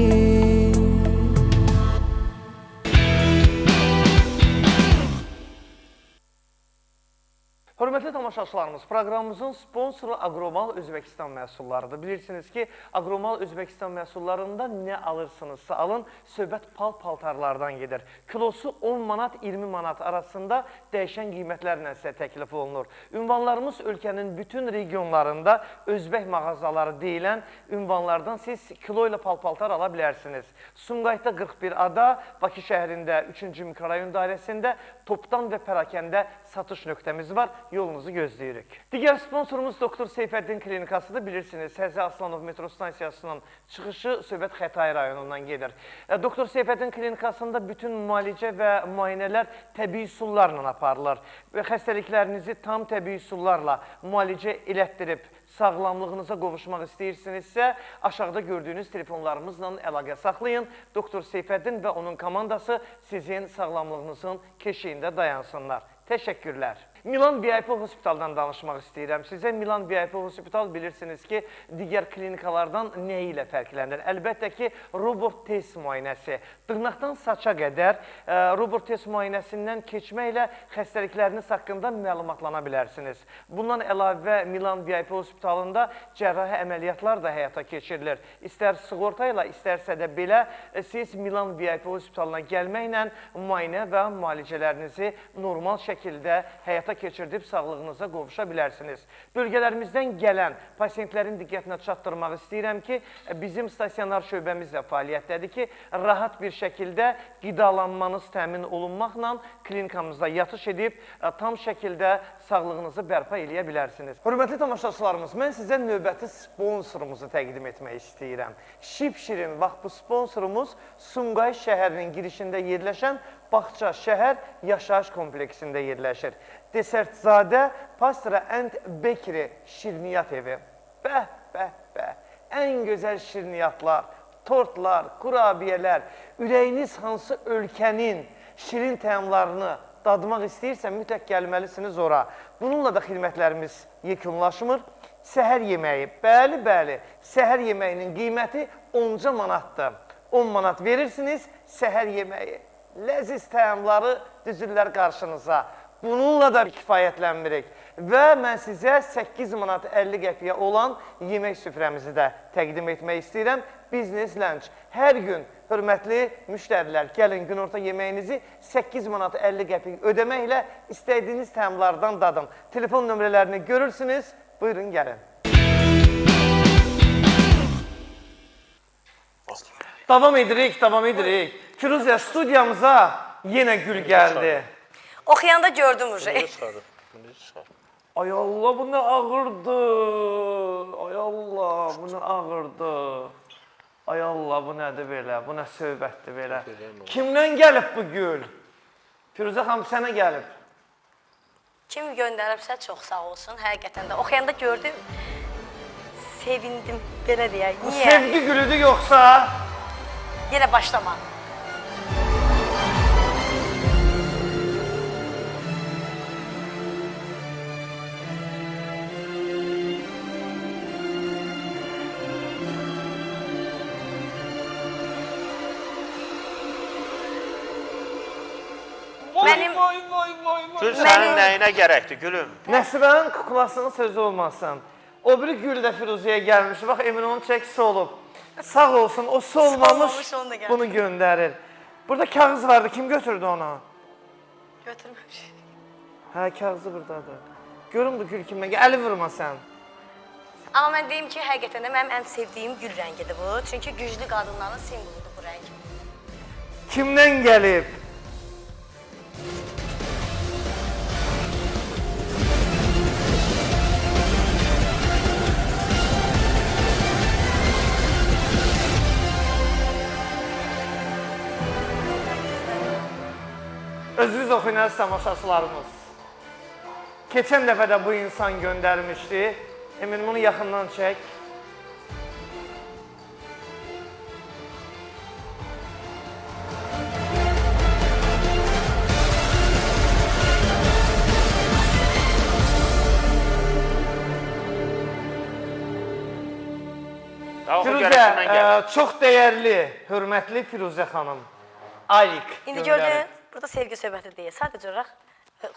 Hörmətli tamaşaçılarımız, proqramımızın sponsoru Agromal Özbəkistan məhsullarıdır. Bilirsiniz ki, Agromal Özbəkistan məhsullarında nə alırsınızsa alın, söhbət pal-paltarlardan gedir. Kilosu 10 manat, 20 manat arasında dəyişən qiymətlərlə sizə təklif olunur. Ünvanlarımız ölkənin bütün regionlarında Özbək mağazaları deyilən ünvanlardan siz kilo ilə pal-paltar ala bilərsiniz. Sumqayıtda 41 ada, Bakı şəhərində 3-cü mikrorayon dairəsində topdan və pərakəndə satış nöqtəmiz var. Yolunuzu gözləyirik. Digər sponsorumuz Doktor Seyfəddin Klinikasıdır. Bilirsiniz, Həzə Aslanov metro stansiyasının çıxışı Söhbət Xətai rayonundan gedir. Doktor Seyfəddin Klinikasında bütün müalicə və müayinələr təbii üsullarla aparılır. Və xəstəliklərinizi tam təbii üsullarla müalicə elətdirib sağlamlığınıza qovuşmaq istəyirsinizsə, aşağıda gördüyünüz telefonlarımızla əlaqə saxlayın. Doktor Seyfəddin və onun komandası sizin sağlamlığınızın keşiyində dayansınlar. Təşəkkürlər. Milan VIP Hospitaldan danışmaq istəyirəm. Sizə Milan VIP Hospital bilirsiniz ki, digər klinikalardan nə ilə fərqlənir? Əlbəttə ki, robot test müayinəsi. Dırnaqdan saça qədər robot test müayinəsindən keçməklə xəstəlikləriniz haqqında məlumatlana bilərsiniz. Bundan əlavə Milan VIP Hospitalında cərrahi əməliyyatlar da həyata keçirilir. İstər sığorta ilə, istərsə də belə siz Milan VIP Hospitalına gəlməklə müayinə və müalicələrinizi normal şəkildə həyata keçirdib sağlığınıza qovuşa bilərsiniz. Bölgələrimizdən gələn pasiyentlərin diqqətinə çatdırmaq istəyirəm ki, bizim stasionar şöbəmiz də fəaliyyətdədir ki, rahat bir şəkildə qidalanmanız təmin olunmaqla klinikamızda yatış edib tam şəkildə sağlığınızı bərpa eləyə bilərsiniz. Hörmətli tamaşaçılarımız, mən sizə növbəti sponsorumuzu təqdim etmək istəyirəm. Şipşirin, bax bu sponsorumuz Sumqayıt şəhərinin girişində yerləşən Bağça şəhər yaşayış kompleksində yerləşir. Desertzadə Pastra and Bakery şirniyyat evi. Bəh, bəh, bəh. Ən gözəl şirniyyatlar, tortlar, kurabiyələr, ürəyiniz hansı ölkənin şirin təamlarını dadmaq istəyirsə, mütləq gəlməlisiniz ora. Bununla da xidmətlərimiz yekunlaşmır. səhər yeməyi. Bəli, bəli, səhər yeməyinin qiyməti 10 manatdır. 10 manat verirsiniz, səhər yeməyi. Ləziz təamları düzürlər qarşınıza. Bununla da kifayətlənmirik. Və mən sizə 8 manat 50 qəpiyə olan yemək süfrəmizi də təqdim etmək istəyirəm. Business Lunch. Hər gün hörmətli müştərilər, gəlin günorta yeməyinizi 8 manat 50 qəpik ödəməklə istədiyiniz təamlardan dadın. Telefon nömrələrini görürsünüz. Buyurun, gəlin. Davam edirik, davam edirik. Firuzə, studiyamıza yenə gül gəldi. Oxuyanda gördüm uje. Ay Allah, bu nə ağırdır. Ay Allah, bu nə ağırdır. Ay Allah, bu nədir belə, bu nə söhbətdir belə. Kimdən gəlib bu gül? Firuzə xanım, sənə gəlib. Kim göndəribsə çox sağ olsun, həqiqətən də. Oxuyanda gördüm, sevindim, belə deyək. Bu Niyə? sevgi gülüdür yoxsa? Yenə başlama. Gül sənin nəyinə gərəkdir, gülüm? Nəsibənin kuklasının sözü olmasın. O biri gül də Firuzəyə gəlmiş. Bax, Emin onun çəkisi olub. Sağ olsun, o solmamış bunu göndərir. Burada kağız vardı, kim götürdü onu? Götürməmiş. Hə, kağızı buradadır. Görün bu gül kimdən gəlir, əli vurma sən. Amma mən deyim ki, həqiqətən də mənim ən sevdiyim gül rəngidir bu. Çünki güclü qadınların simvoludur bu rəng. Kimdən gəlib? Özünüz oxuyun, əziz tamaşaçılarımız. Keçən dəfə də bu insan göndərmişdi. Emin, bunu yaxından çək. Firuzə, çox dəyərli, hörmətli Firuzə xanım. Alik İndi gördün, burada sevgi söhbəti deyil. Sadəcə olaraq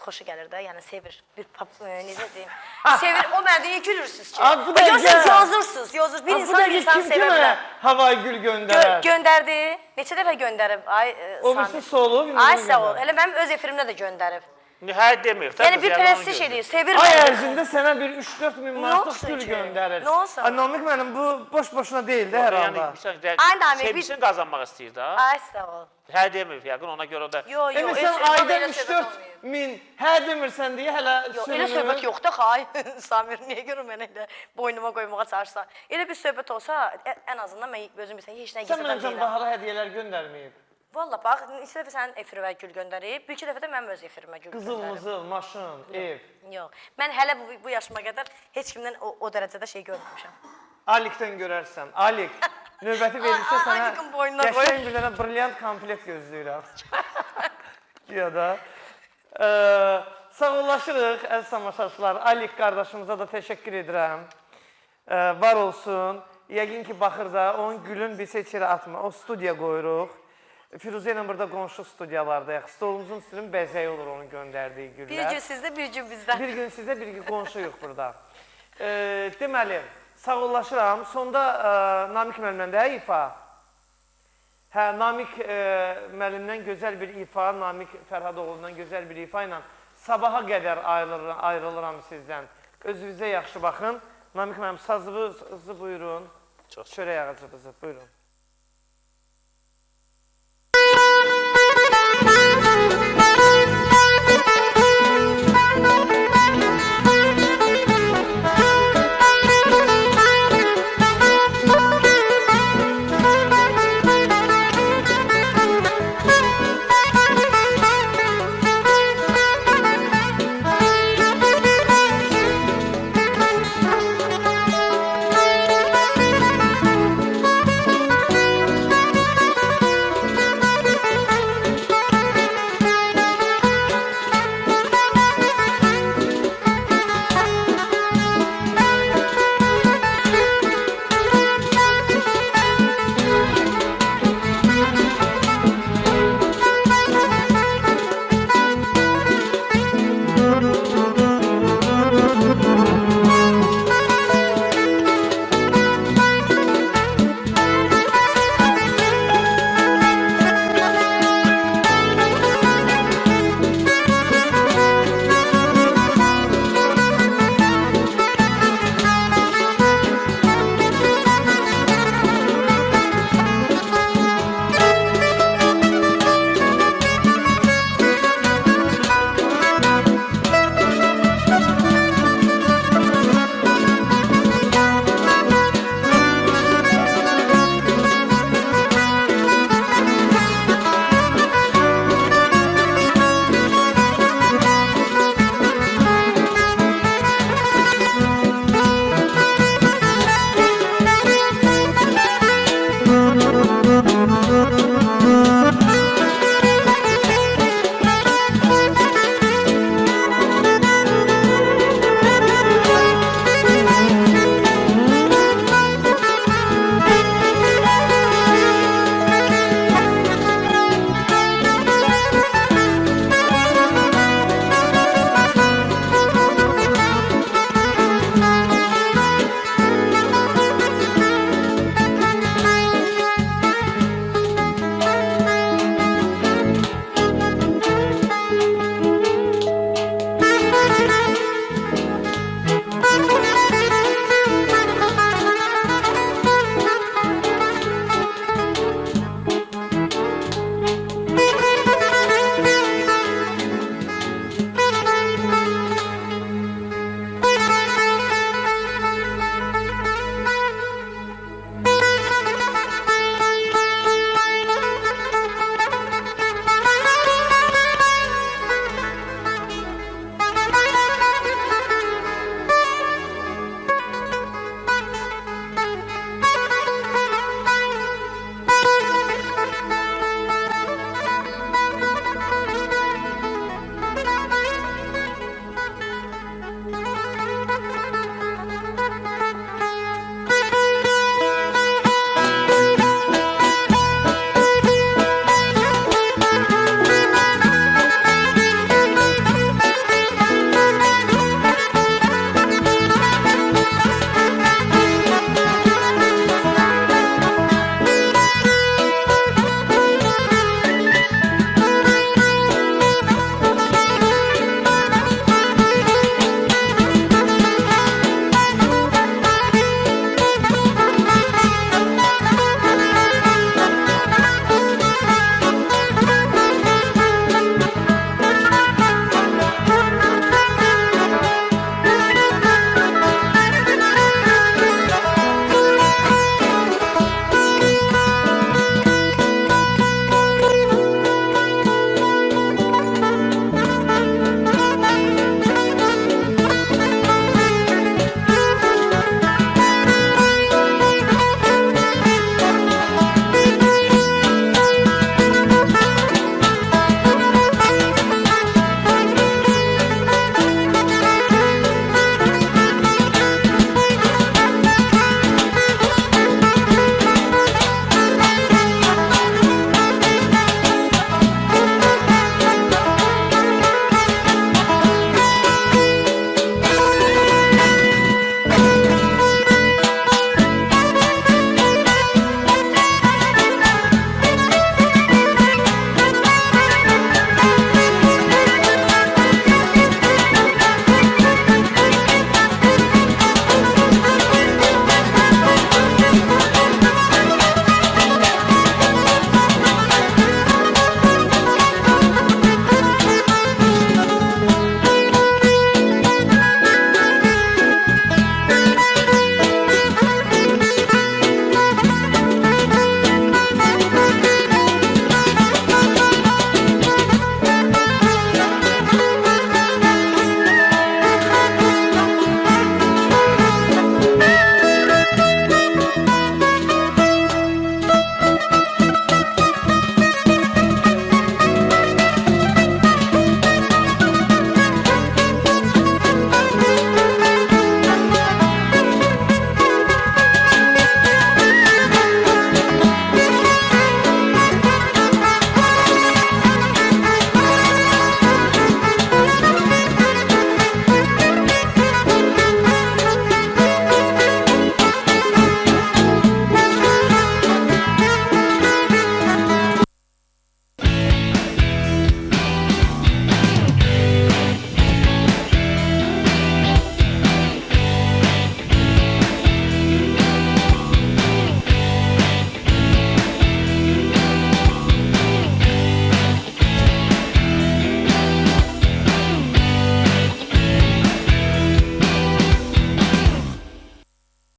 xoşu gəlir də, yəni sevir. Bir necə deyim? Sevir, o mənə deyə gülürsünüz ki. Görürsünüz, yozursuz, yozur. Bir insan bir insan sevə bilər. Havay gül göndərər. Göndərdi. Neçə dəfə göndərib? Ay, o birisi solub. Ay, sağ ol. Elə mənim öz efirimdə də göndərib. Hə, demir. Yəni bir prestij edir, sevir. Ay ərzində sənə bir 3-4 min manatlıq gül göndərir. Nə olsun? Ay, Namik mənim bu boş-boşuna deyil də hər anda. Sevgisini qazanmaq istəyir də. Ay, sağ ol. Hə, demir, yəqin ona görə də. Yox, yox. Sən ayda 3-4 min hə demirsən deyə hələ sürünür. Elə söhbət yoxdur, xay. Samir, niyə görə mənə elə boynuma qoymağa çalışsan? Elə bir söhbət olsa, ən azından mən özüm bilsən, heç nə gizlədən deyiləm. Sən məncə Bahara hədiyələr göndərməyib. Valla bax, neçə dəfə sənin efirimə gül göndərib, bir iki dəfə də mənim öz efirimə gül göndərib. Qızıl-mızıl, maşın, ev. Yox, mən hələ bu yaşıma qədər heç kimdən o dərəcədə şey görməmişəm. Alikdən görərsən, Alik, növbəti verilsə sənə qəşəng bir dənə brilyant komplekt gözləyirəm. Ya da. Sağollaşırıq, əziz tamaşaçılar. Alik qardaşımıza da təşəkkür edirəm. Var olsun. Yəqin ki, baxır da, onun gülün bir seçiri atma. O studiya qoyuruq. Firuzə ilə burada qonşu studiyalardayıq. Stolumuzun üstünün bəzəyi olur onun göndərdiyi güllər. Bir gün sizdə, bir gün bizdə. Bir gün sizdə, bir gün qonşuyuq burada. Deməli, sağollaşıram. Sonda Namik müəllimdən də ifa. Hə, Namik müəllimdən gözəl bir ifa, Namik Fərhadoğlu'ndan gözəl bir ifa ilə sabaha qədər ayrılıram sizdən. Özünüzə yaxşı baxın. Namik müəllim, sazınızı buyurun. Çörək ağacınızı buyurun.